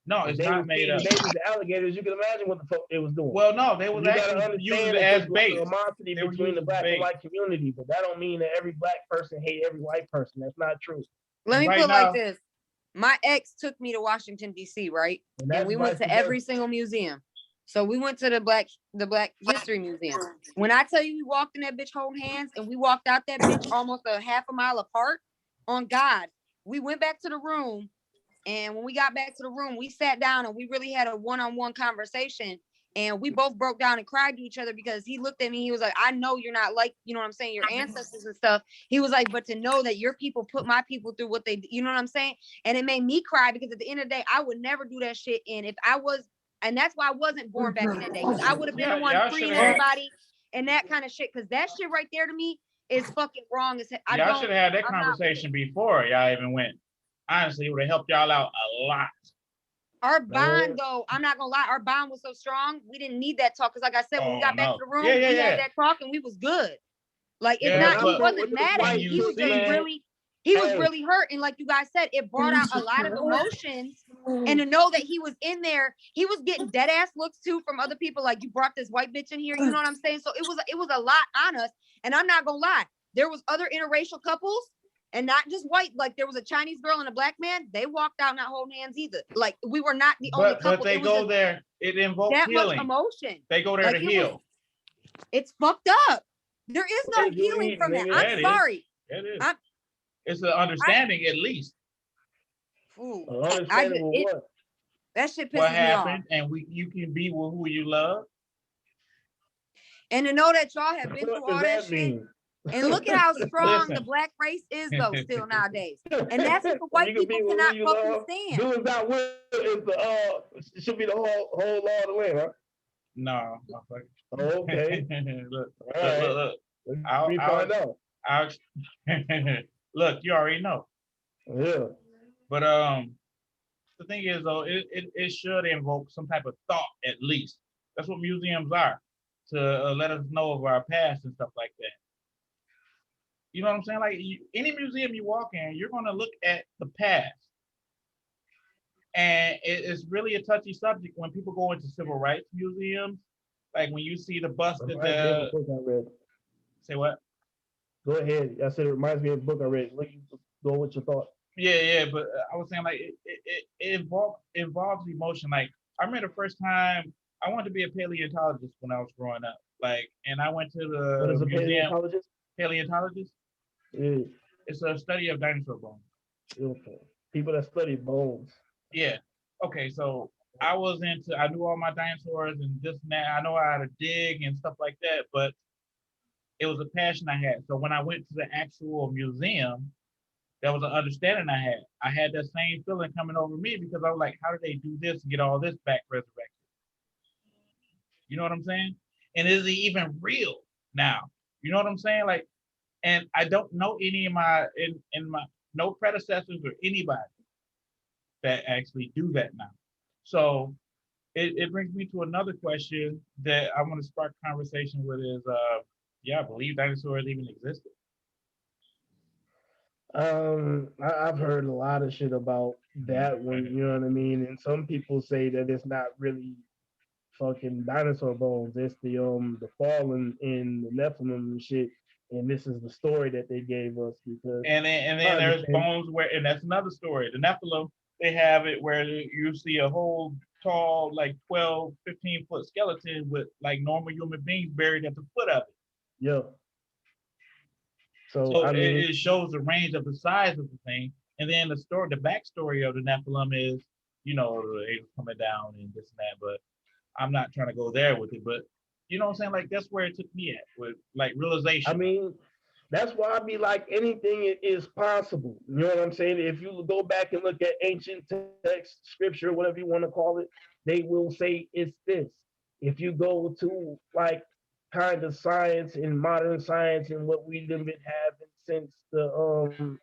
No, it's not made up. Babies to alligators. You can imagine what the fuck they was doing. Well, no, they was you actually using it as bait. Animosity between the black and white community, but that don't mean that every black person hate every white person. That's not true. Let me put it like this. My ex took me to Washington, D.C., right? And we went to every single museum. So we went to the Black History Museum. When I tell you we walked in that bitch holding hands and we walked out that bitch almost a half a mile apart, on God, we went back to the room. And when we got back to the room, we sat down and we really had a one-on-one conversation. And we both broke down and cried to each other because he looked at me. He was like, I know you're not like, you know what I'm saying, your ancestors and stuff. He was like, but to know that your people put my people through what they, you know what I'm saying? And it made me cry because at the end of the day, I would never do that shit. And if I was, and that's why I wasn't born back in that day. Because I would have been the one freeing everybody and that kind of shit. Because that shit right there to me is fucking wrong. Y'all should have had that conversation before y'all even went. Honestly, it would have helped y'all out a lot. Our bond, though, I'm not gonna lie, our bond was so strong, we didn't need that talk. Because like I said, when we got back to the room, we had that talk and we was good. Like it's not, he wasn't mad at me. He was just really, he was really hurt. And like you guys said, it brought out a lot of emotions. And to know that he was in there, he was getting dead ass looks too from other people. Like, you brought this white bitch in here, you know what I'm saying? So it was a lot on us. And I'm not gonna lie, there was other interracial couples. And not just white, like there was a Chinese girl and a black man. They walked out not holding hands either. Like we were not the only couple. But they go there. It invokes that healing. Much emotion. They go there to heal. It's fucked up. There is no healing from that. I'm sorry. It is. It's an understanding at least. That shit pisses what me happened, off. and you can be with who you love. And to know that y'all have been through all that shit. And look at how strong the black race is, though, still nowadays. And that's what the white people cannot fucking stand. Do is not will is the it should be the whole law of the land, huh? No. Okay. Look. I'll look, you already know. Yeah. But the thing is, though, it should invoke some type of thought at least. That's what museums are, to let us know of our past and stuff like that. You know what I'm saying? Like any museum you walk in, you're going to look at the past. And it's really a touchy subject when people go into civil rights museums. Like when you see the bust of the... Say what? Go ahead. I said it reminds me of the book I read. Go with your thought. Yeah, but I was saying like it involves emotion. Like I remember the first time I wanted to be a paleontologist when I was growing up. Like, and I went to the What is a museum. paleontologist? Paleontologist? Yeah. It's a study of dinosaur bones. Okay. People that study bones. Yeah. Okay, so I knew all my dinosaurs and this and that. I know how to dig and stuff like that, but it was a passion I had. So when I went to the actual museum, that was an understanding I had. I had that same feeling coming over me because I was like, how did they do this and get all this back resurrected? You know what I'm saying? And is it even real now? You know what I'm saying? Like, and I don't know any of my no predecessors or anybody that actually do that now. So it brings me to another question that I want to spark conversation with is, I believe dinosaurs even existed. I've heard a lot of shit about that one, you know what I mean? And some people say that it's not really fucking dinosaur bones. It's the fallen in the Nephilim and shit. And this is the story that they gave us because and then there's bones where, and that's another story. The Nephilim, they have it where you see a whole tall, like 12, 15-foot skeleton with like normal human beings buried at the foot of it. Yeah. So I mean, it shows the range of the size of the thing. And then the backstory of the Nephilim is, the angels coming down and this and that, but I'm not trying to go there with it, but you know what I'm saying? Like, that's where it took me at, with like realization. I mean, that's why I be like, anything is possible. You know what I'm saying? If you go back and look at ancient text, scripture, whatever you want to call it, they will say it's this. If you go to like kind of science and modern science and what we've been having since the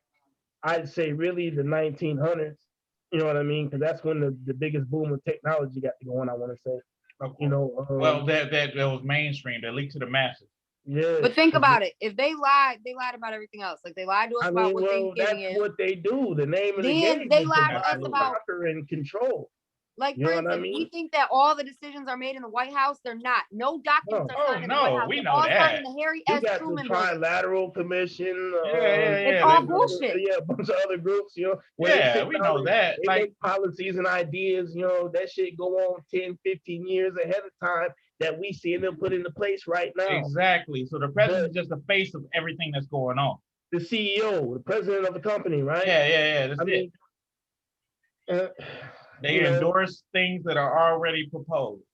I'd say really the 1900s, you know what I mean? Because that's when the biggest boom of technology got to go on, I want to say. Okay. Well, that was mainstream. That leaked to the masses. Yeah. But think about it. If they lied about everything else. Like they lied to us about what Thanksgiving is. That's what they do. The name of the game they is lied to us about about conquer and control. Like, You for know what I instance, we mean? think that all the decisions are made in the White House. They're not. No documents are signed in the White House. We It's know all signed that. in the Harry You S. got Truman the building. Trilateral Commission. It's all bullshit. Yeah, a bunch of other groups, you know. Where they sit we down know and that. They Like, make policies and ideas, you know, that shit go on 10, 15 years ahead of time that we see them put into place right now. exactly. So the president is just the face of everything that's going on. The CEO, the president of the company, right? Yeah. That's it. They endorse things that are already proposed.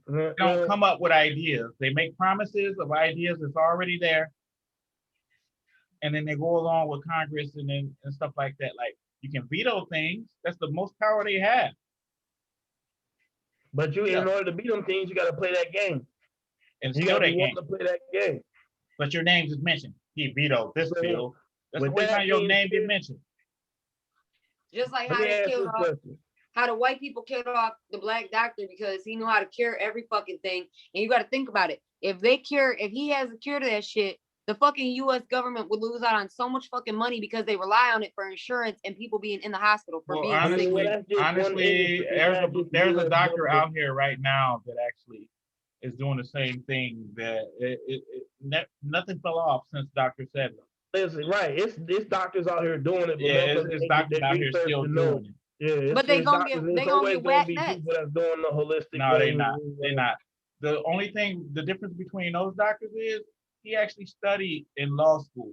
They don't come up with ideas. They make promises of ideas that's already there. And then they go along with Congress and stuff like that. Like, you can veto things. That's the most power they have. But in order to beat them things, you got to play that game. And you got to want to play that game. But your name is mentioned. He vetoed this bill. That's the only time your name get mentioned. Just like how the white people killed off the black doctor because he knew how to cure every fucking thing. And you got to think about it. If he has a cure to that shit, the fucking U.S. government would lose out on so much fucking money because they rely on it for insurance and people being in the hospital for being sick. Honestly, there's a doctor out here right now that actually is doing the same thing. That nothing fell off since Dr. said it. Listen, right? It's doctors out here doing it. But it's doctors out here still doing it. Yeah, but they gonna get whacked next. People that's doing the holistic. No, they're not. They're not. The only thing, the difference between those doctors is he actually studied in law school.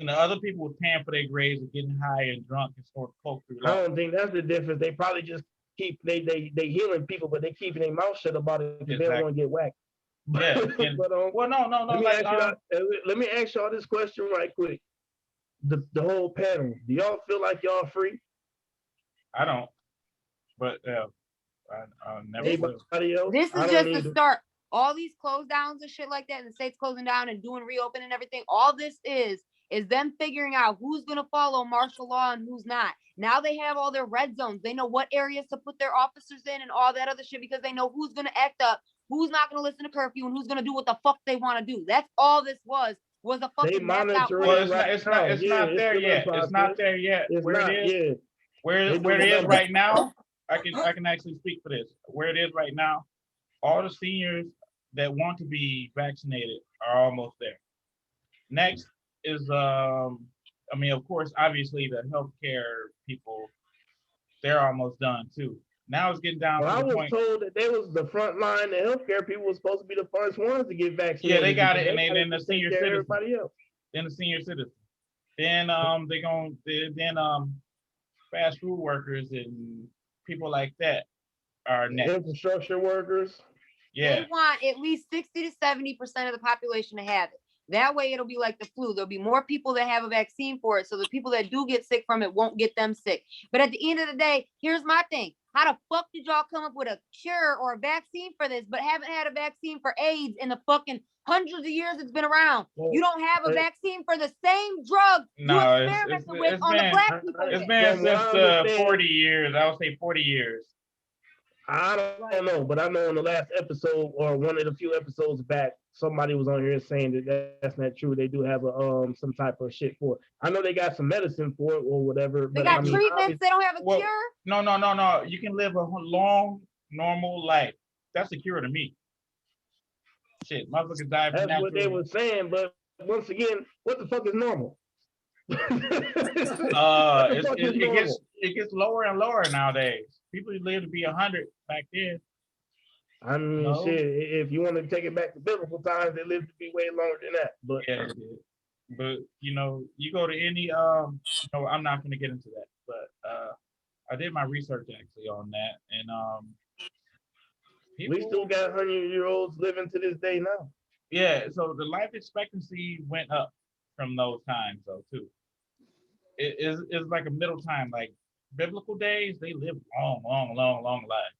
And the other people were paying for their grades and getting high and drunk and sort of coke through law. I don't think that's the difference. They probably just keep they healing people, but they keeping their mouth shut about it because they don't want to get whacked. Yeah. But, well, no. Let me ask y'all this question right quick. The whole panel. Do y'all feel like y'all free? I don't. But I never. This is just the start. All these close downs and shit like that, and the states closing down and doing reopening and everything. All this is them figuring out who's gonna follow martial law and who's not. Now they have all their red zones. They know what areas to put their officers in and all that other shit because they know who's gonna act up, who's not gonna listen to curfew, and who's gonna do what the fuck they want to do. That's all this was a fucking mapped out. Well, it's not there yet. It's not there yet. Where it is right now, I can actually speak for this. Where it is right now, all the seniors that want to be vaccinated are almost there. Next is, of course, obviously the healthcare people, they're almost done too. Now it's getting down to the point. I was told that they was the front line. The healthcare people were supposed to be the first ones to get vaccinated. Yeah, they got it, and then the senior citizen. Everybody else. Then the senior citizen. Then fast food workers and people like that are next. Infrastructure workers. Yeah. They want at least 60 to 70% of the population to have it. That way it'll be like the flu. There'll be more people that have a vaccine for it. So the people that do get sick from it won't get them sick. But at the end of the day, here's my thing. How the fuck did y'all come up with a cure or a vaccine for this, but haven't had a vaccine for AIDS in the fucking hundreds of years it's been around? You don't have a vaccine for the same drug you experimented with on the black people. It's been since 40 years. I would say 40 years. I don't know, but I know in the last episode or one of the few episodes back, somebody was on here saying that that's not true. They do have a some type of shit for it. I know they got some medicine for it or whatever. They got treatments. They don't have a cure. No. You can live a long, normal life. That's a cure to me. Shit, motherfuckers die from that's what they were saying, but once again, what the fuck is normal? It gets lower and lower nowadays. People live to be 100 back then. I mean, shit. If you want to take it back to biblical times, they lived to be way longer than that. But yeah, but you go to any I'm not going to get into that. But I did my research actually on that, and we still got 100-year-olds living to this day now. Yeah, so the life expectancy went up from those times though too. It's like a middle time, like biblical days, they lived long lives.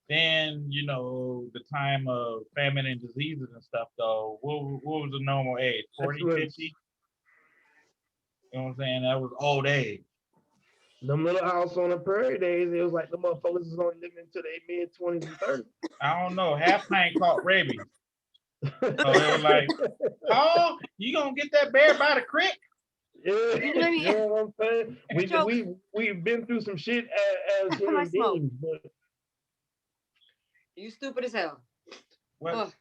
Then, the time of famine and diseases and stuff though, what was the normal age? 40, 50? You know what I'm saying? That was old age. Them little house on the prairie days, it was like the motherfuckers was only living to their mid-20s and 30s. I don't know. Half pint caught rabies. So they were like, oh, you gonna get that bear by the creek? Yeah, You know you know what I'm saying? We've been through some shit as human beings, but you stupid as hell. What?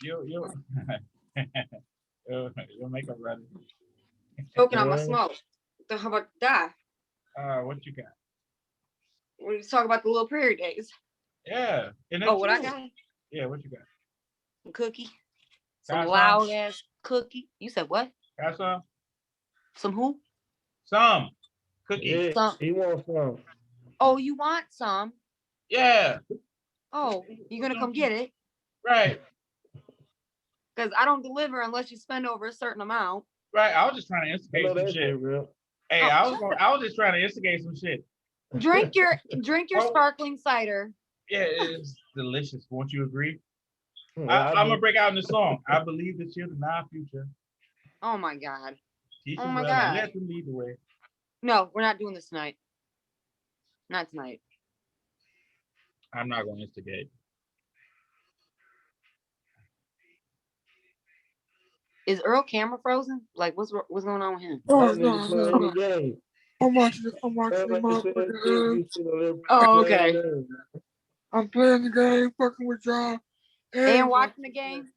You you'll make a run. Choking on my smoke. How about that? What you got? We talk about the little prairie days. Yeah. What I got? Yeah, what you got? Some cookie. Some loud ass cookie. You said what? Got some? Some who? Some cookie. Yeah, some. He wants some. Oh, you want some? Yeah. Oh, you gonna come get it? Right. Because I don't deliver unless you spend over a certain amount. Right. I was just trying to instigate some shit. Hey, I was just trying to instigate some shit. Drink your sparkling cider. Yeah, it's delicious. Won't you agree? I'm gonna break out in the song. I believe the children are our future. Oh my God. Teach oh my well God. Let them lead the way. No, we're not doing this tonight. Not tonight. I'm not gonna instigate. Is Earl camera frozen? Like, what's going on with him? Oh, no. I'm watching the motherfucking Oh, okay. I'm playing the game, fucking with y'all. And watching the game?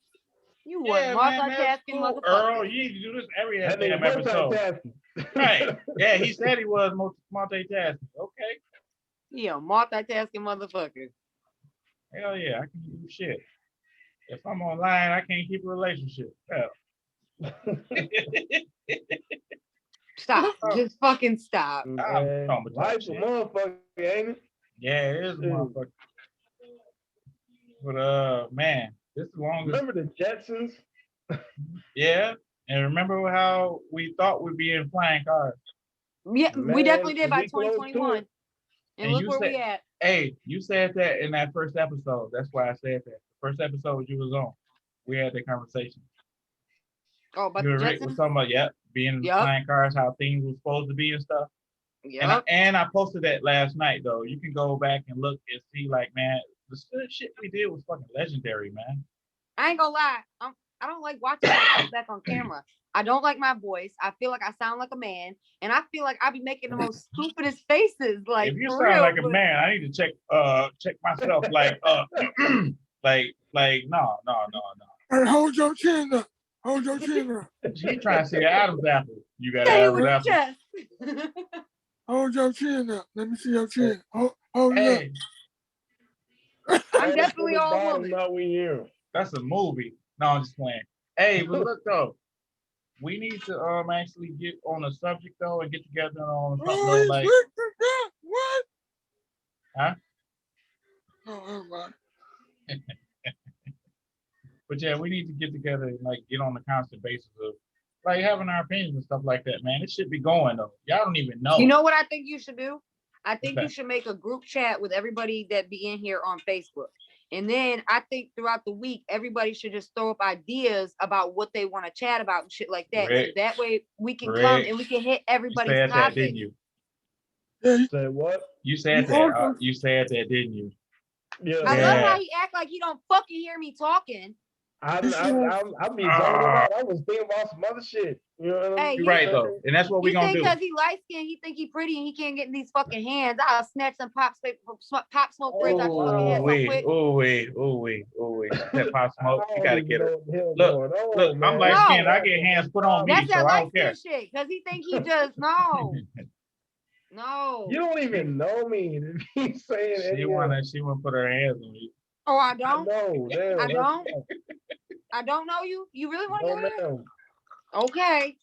You was multitasking, motherfucker. Earl, you need to do this every damn episode. Right. Yeah, he said he was multitasking. Okay. Yeah, multitasking motherfucker. Hell yeah, I can do shit. If I'm online, I can't keep a relationship. Hell. Stop. Just fucking stop. Life's a motherfucker, ain't it? Yeah, it is a motherfucker. But man, this is long. Remember the Jetsons? Yeah, and remember how we thought we'd be in flying cars. Yeah, man, we definitely did by 2021. And look where we at. Hey, you said that in that first episode. That's why I said that. The first episode you was on, we had that conversation. Oh, but Rick was talking about being in flying cars, how things were supposed to be and stuff. Yeah. And I posted that last night though. You can go back and look and see, like, man, the shit we did was fucking legendary, man. I ain't gonna lie. I don't like watching myself back on camera. I don't like my voice. I feel like I sound like a man, and I feel like I be making the most stupidest faces. Like, if you sound like a man, I need to check myself. Like, no. Hey, hold your chin up. Hold your chin up. She trying to see Adam's apple. You got Adam's apple. Hold your chin up. Let me see your chin. Hold it up. I'm definitely all woman. That's a movie. No, I'm just playing. Hey, but look though, we need to actually get on a subject though and get together on something like. What? Huh? Oh my. But yeah, we need to get together and like get on a constant basis of like having our opinions and stuff like that, man. It should be going though. Y'all don't even know. You know what I think you should do? I think you should make a group chat with everybody that be in here on Facebook. And then I think throughout the week, everybody should just throw up ideas about what they want to chat about and shit like that. So that way we can come and we can hit everybody's topic. That, didn't you? You said what? You said that. You said that, didn't you? Yeah. I love how he act like he don't fucking hear me talking. I be zoning out. I was thinking about some other shit. You know what I mean? You're right though, and that's what we gonna do. Because he light skinned, he think he pretty, and he can't get in these fucking hands. I'll snatch some pop smoke braids out your fucking head so quick. Oh wait. That pop smoke, you gotta get it. Look, I'm light skinned. I get hands put on me, so I don't care. Shit, because he think he just no. You don't even know me to be saying she wanna put her hands on you. Oh, I don't. I don't. I don't know you. You really want to do that? Okay,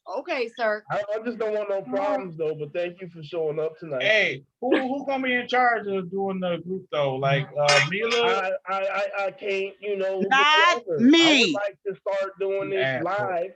sir. I just don't want no problems though. But thank you for showing up tonight. Hey, who gonna be in charge of doing the group though? Like Mila? I can't. You know, not me. I would like to start doing this live.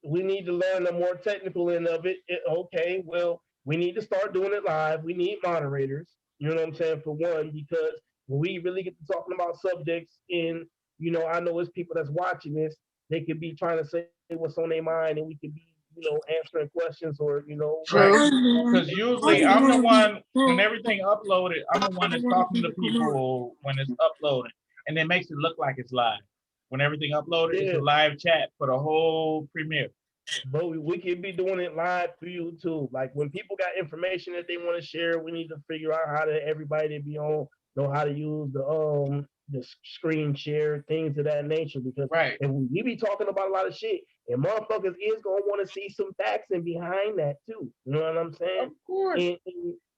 We need to learn the more technical end of it. Okay, well, we need to start doing it live. We need moderators. You know what I'm saying? For one, because when we really get to talking about subjects in, you know, I know it's people that's watching this, they could be trying to say what's on their mind and we could be, you know, answering questions or, you know. Because usually I'm the one, when everything uploaded, I'm the one that's talking to people when it's uploaded and it makes it look like it's live. when everything uploaded, it's a live chat for the whole premiere. But we could be doing it live through YouTube. Like when people got information that they want to share, we need to figure out how to everybody to be on know how to use the screen share, things of that nature. Because if we be talking about a lot of shit, and motherfuckers is gonna want to see some facts and behind that too. You know what I'm saying? Of course.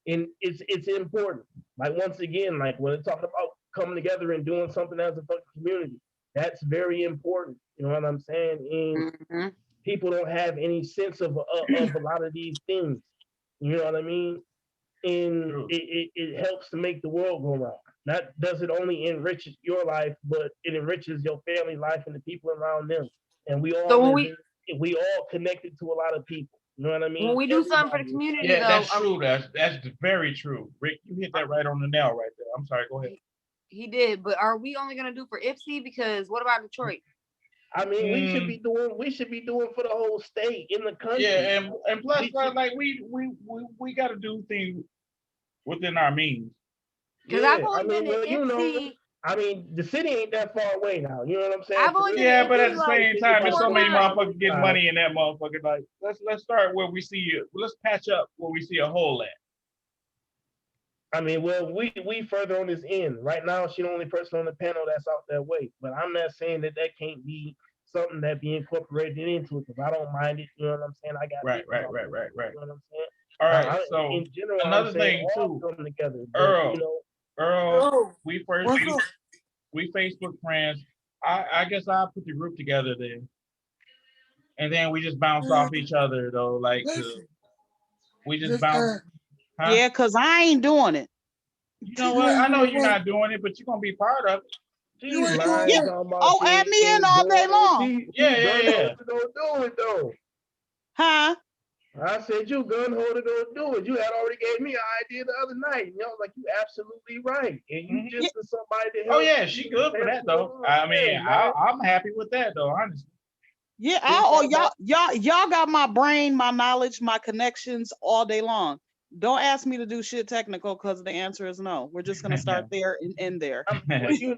And it's important. Like once again, like when it's talking about coming together and doing something as a fucking community, that's very important. You know what I'm saying? And people don't have any sense of a lot of these things. You know what I mean? And it helps to make the world go round. Not does it only enrich your life, but it enriches your family life and the people around them. And we all we all connected to a lot of people. You know what I mean? When we do something for the community, yeah, that's true. That's very true. Rick, you hit that right on the nail right there. I'm sorry. Go ahead. He did, but are we only gonna do for Ipsy? Because what about Detroit? I mean, we should be doing for the whole state in the country. Yeah, and plus, like we got to do things within our means. Because I've only been to Ipsy. I mean, the city ain't that far away now. You know what I'm saying? I've only been but at the same time, there's so many motherfuckers getting money in that motherfucker. Like, let's start where we see it. Let's patch up where we see a hole at. I mean, well, we further on this end. Right now, she's the only person on the panel that's out that way. But I'm not saying that can't be something that be incorporated into it, because I don't mind it. You know what I'm saying? I got right. You know what I'm saying? All right. So in general, another thing too, come together. Earl, you know, Earl, we Facebook friends. I guess I put the group together then, and then we just bounce off each other though. Like we just bounce. Huh? Yeah, cause I ain't doing it. You know what? I know you're not doing it, but you're gonna be part of it. Add me in all day long. Yeah. Go do it though. Huh? I said you gun holder go do it. You had already gave me an idea the other night. And I was like, you absolutely right. And you just for somebody to help. Oh yeah, she good for that though. I mean, I'm happy with that though, honestly. Yeah, y'all got my brain, my knowledge, my connections all day long. Don't ask me to do shit technical because the answer is no. We're just gonna start there and end there. And then she's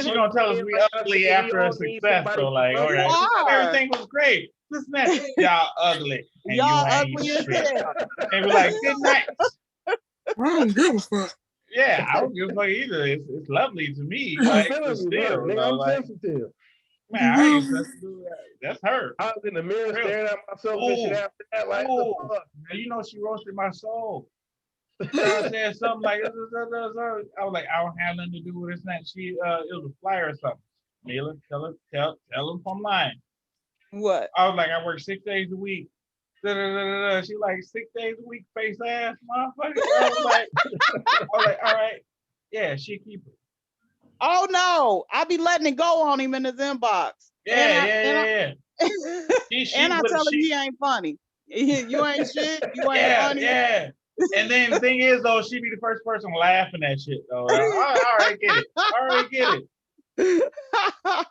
gonna tell us we ugly after a success. So like, all right, everything was great. Listen, that y'all ugly. And y'all ugly as hell. And we're like, good night. I don't give a fuck. Yeah, I don't give a fuck either. It's lovely to me. Like, still, I'm sensitive. Man, I ain't sensitive. That's her. I was in the mirror staring at myself and shit after that. Like, and you know, she roasted my soul. I said something like, I was like, I don't have nothing to do with this. And she, it was a flyer or something. Mila, tell him if I'm lying. What? I was like, I work 6 days a week. She like 6 days a week, face ass motherfucker. I was like, all right, yeah, she keep it. Oh no, I be letting it go on him in his inbox. Yeah. And I tell him he ain't funny. You ain't shit. You ain't funny. Yeah. And then the thing is though, she be the first person laughing at shit though. I already get it.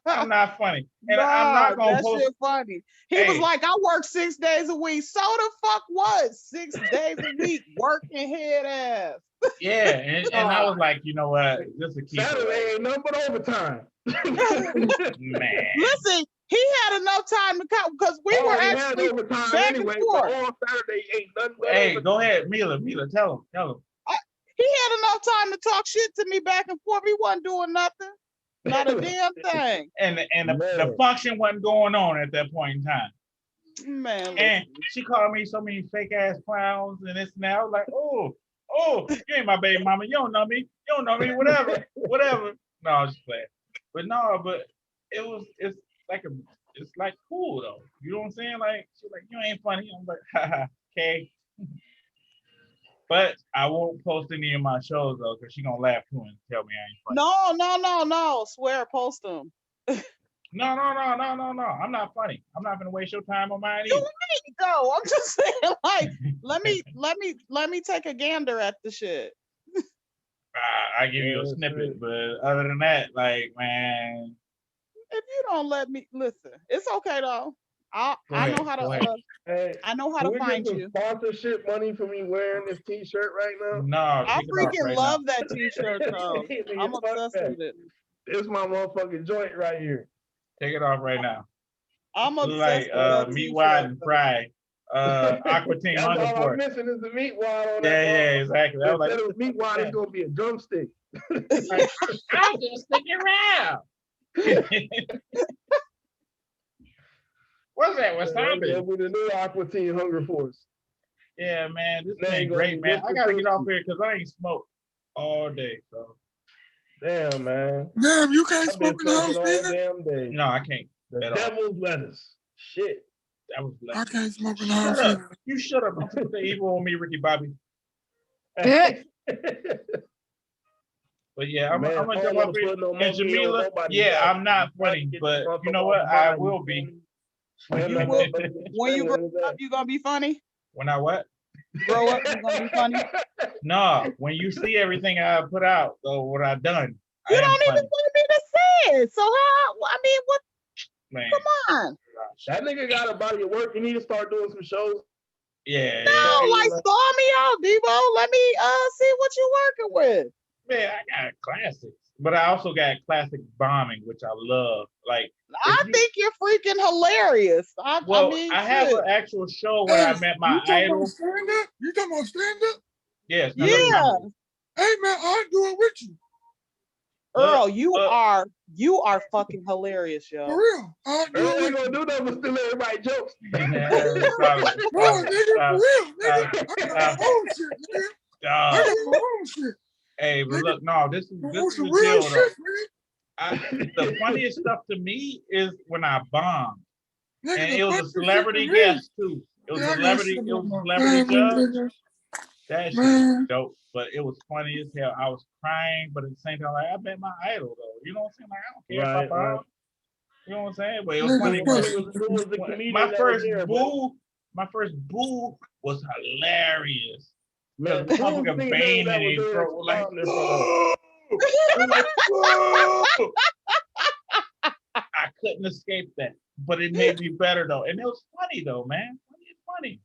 I'm not funny. And I'm not gonna post shit funny. He was like, I work 6 days a week. So the fuck what? 6 days a week working head ass. Yeah, and I was like, you know what? This is a Saturday ain't nothing but overtime. Man. Listen, he had enough time to come because we were actually back and forth. All Saturday ain't nothing but overtime. Go ahead, Mila, tell him. He had enough time to talk shit to me back and forth. He wasn't doing nothing. Not a damn thing. And the function wasn't going on at that point in time. Man, and she called me so many fake ass clowns and this and that. I was like, oh, you ain't my baby mama. You don't know me. Whatever. No, I was just playing. But no, it's like cool though. You know what I'm saying? Like she's like, you ain't funny. I'm like, haha, okay. But I won't post any of my shows though, because she's gonna laugh too and tell me I ain't funny. No. Swear, post them. No. I'm not funny. I'm not gonna waste your time on mine either. You ain't though. I'm just saying, like, let me take a gander at the shit. I give you a snippet, but other than that, like, man. If you don't let me listen, it's okay though. I know how to. I know how to find you. Sponsorship money for me wearing this T-shirt right now? No, I freaking love that T-shirt though. I'm obsessed with it. It's my motherfucking joint right here. Take it off right now. I'm Look obsessed like with that meat t-shirt. wide and fried. Aqua Team That's all I'm Underport. missing is the meat wad on Yeah, that. yeah, exactly. I was like, Instead of meat wad, it's gonna be a drumstick. I'll just stick around. What's that? Wasabi? With the new Aqua Team Hunger Force. Yeah, man, this Now thing you gonna great, be man. I Mr. gotta get off Toasty. here because I ain't smoked all day. So Damn, man. Damn, you can't I've been smoke in the house, smoking all man. damn day. no, I can't. The At all. devil's lettuce. Shit. That was I like, can't smoke in the shut house up. either. You shut up. Don't put the evil on me, Ricky Bobby. But yeah, I'm Man, gonna I jump don't up wanna here. put no And monkey on Jamila, nobody's yeah, back. I'm not funny, Get but the fuck you know off what? my I body, will be. man. You That will, motherfucker be when you grow screaming every up, you gonna be funny. When I what? You grow up, you gonna be funny. No, when you see everything I put out, or what I've done, You I am don't even funny, want me to say it. So how? I mean, what? man. Come on. That nigga got a body of work. He need to start doing some shows. Yeah, No, yeah. like stall me out, Debo. Let me see what you're working with. Man, I got classics, but I also got classic bombing, which I love. Like, I think you're freaking hilarious. I mean, I have shit. an actual show where I met my you talking idol. about stand up? You talking about stand up? Yes, Yeah. Hey man, I'll do it with you. Earl, you are fucking hilarious, yo. For real. I'll do Earl it ain't with gonna you. do nothing but steal everybody's jokes. No, nigga, for real, nigga. I got my own shit, nigga. I got my own shit. Hey, but look, no, this is some the real deal, though. shit, nigga. The funniest stuff to me is when I bombed, Nigga, and the it was a funniest shit celebrity to me. guest too. It was Yeah, I a got celebrity. shit It was about a my celebrity family, judge. nigga. That shit Man. was dope, but it was funny as hell. I was crying, but at the same time, like I met my idol though. You know what I'm saying? Like I don't care if I bomb. You know what I'm saying? But it was funny. Who was the comedian My that first was there, boo was hilarious. man? Because Who was the motherfucker nigga banging that in was his there throat like, that was I couldn't escape that. But it made me better though. And it was funny though, man. It's funny.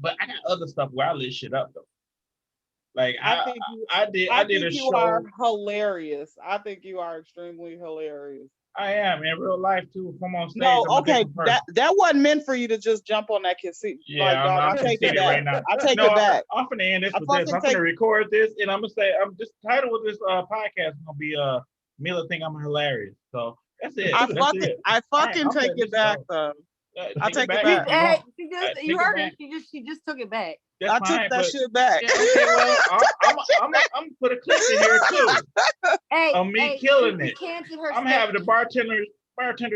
But I got other stuff where I lit shit up though. Like I did a you show. are hilarious. I think you are extremely hilarious. I am in real life too. If I'm on stage, No, I'm okay, a different person. that wasn't meant for you to just jump on that conceit. Yeah, like, dog, I'm I take it conceited back. right now. I take it back. I'm finna end this I with this. I'm fucking finna record this, and I'm gonna say, this title of this podcast is gonna be Mila think I'm hilarious. So that's it. I I'll fucking take let it back though. I take it back. Hey, you heard her. She just took it back. That's I fine, took that shit back. Yeah, okay, well, I'm gonna put a clip in here too. Hey, of me killing it. Her I'm having the bartender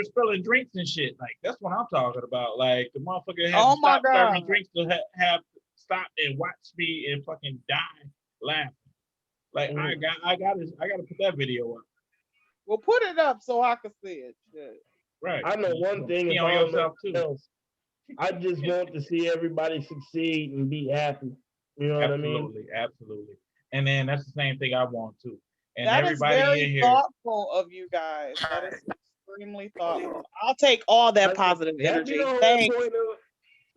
spilling drinks and shit. Like that's what I'm talking about. Like the motherfucker has to stop serving drinks to have stop and watch me and fucking die laughing. Like I gotta put that video up. Well, put it up so I can see it. Shit. Right. I know one thing See about on yourself too. Else. I just want to see everybody succeed and be happy. You know what I mean? Absolutely. And then that's the same thing I want too. And that everybody is very in here, thoughtful of you guys. That is extremely thoughtful. I'll take all that positive energy. Thanks.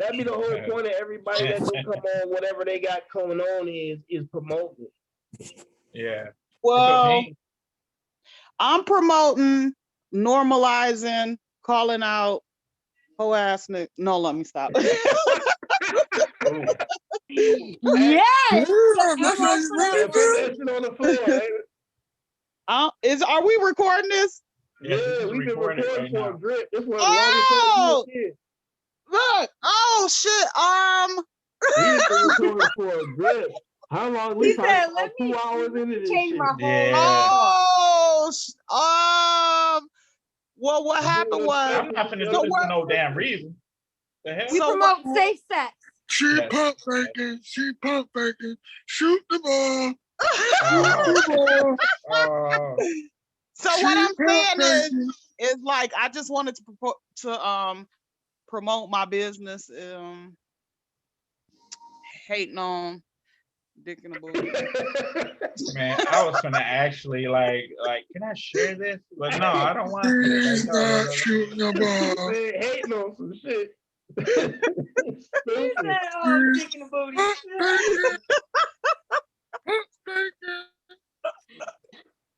That'd be the whole point of everybody that do come on, whatever they got going on is promoting. Yeah. Well, I'm promoting, normalizing, calling out whole ass nigga. No, let me stop. Yes. Are we recording this? Yeah, we've been recording for a grip. This one look! Oh shit! We've been recording for a grip. How long? We said 2 hours into this shit. Well, what happened was I'm not finna do this for no damn reason. The hell? We promote safe sex. She pump faking, shoot the ball. So what I'm saying is like I just wanted to promote my business. Hating on dick in the booty. Man, I was gonna actually like, can I share this? But no, I don't want to. Not shooting the ball. Hating on some shit. Dick in the booty.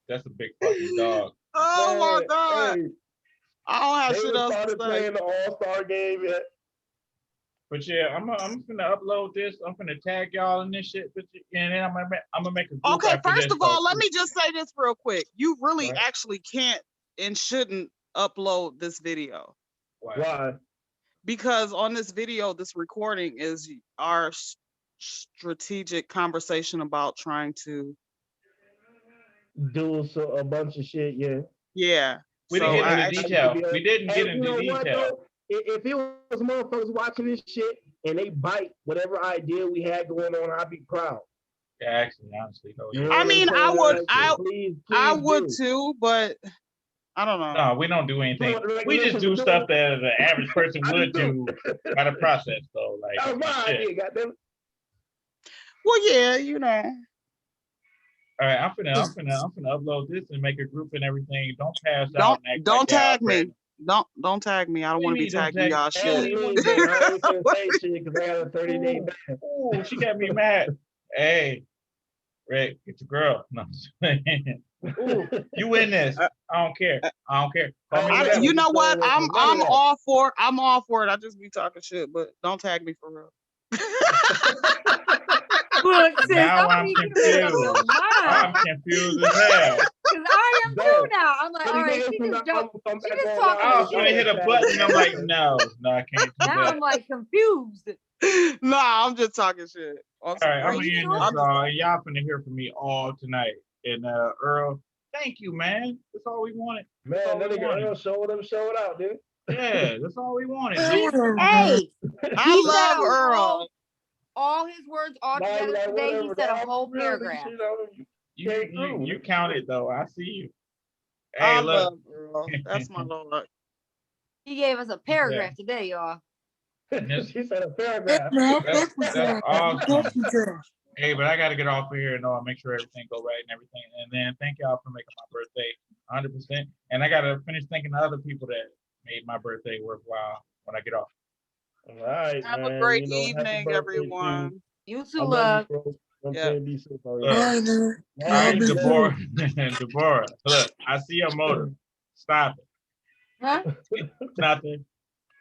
That's a big fucking dog. Oh my god! I don't have They shit else to started say. playing the All-Star game yet. But yeah, I'm gonna upload this. I'm gonna tag y'all in this shit, and then I'm gonna make a group. Okay, after first this, of all, so, let me just say this real quick. You really Right. actually can't and shouldn't upload this video. Why? Because on this video, this recording is our strategic conversation about trying to do a bunch of shit. Yeah. Yeah. We didn't get into detail. We didn't get into detail. If it was motherfuckers watching this shit and they bite whatever idea we had going on, I'd be proud. Yeah, actually, honestly, though. You know I mean, I would, like, I would too, but I don't know. No, we don't do anything. We just do stuff that the average person would do by the process, though. Like, that's my idea, goddamn. Well, yeah, you know. All right, I'm finna upload this and make a group and everything. Don't pass out. Don't tag me. Don't tag me. I don't want to be tagging y'all shit. I ain't finna say shit because I got a 30-day ban. Oh, she got me mad. Hey, Rick, get your girl. No, ooh, you in this? I don't care. I don't care. You know what? I'm all for. I'm all for it. I just be talking shit, but don't tag me for real. Look, sis, now I'm confused. I'm confused as hell. Because I am too now. I'm like, all right, she just talking. I was gonna hit a button. And I'm like, no, I can't do now that. I'm like confused. Nah, I'm just talking shit. All right, I'm gonna end this, and y'all finna hear from me all tonight. And Earl, thank you, man. That's all we wanted. Man, that nigga Earl showed out, dude. Yeah, that's all we wanted. Hey, I love Earl. All his words all together today, he said a whole paragraph. You counted though. I see you. Hey, I look. love Earl. That's my Lord. He gave us a paragraph today, y'all. She said a paragraph. That's awesome. Hey, but I got to get off of here and make sure everything go right and everything. And then thank y'all for making my birthday 100%. And I got to finish thanking the other people that made my birthday worthwhile when I get off. All right, have man. a great evening, everyone. You too, love. Yeah. Deborah, Deborah, look, I see your motor. Stop it. Huh? Nothing.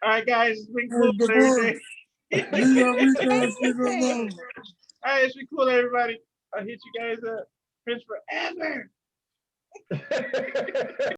All right, guys, it's been cool every day. All right, it's been cool, everybody. I'll hit you guys up. Prince forever.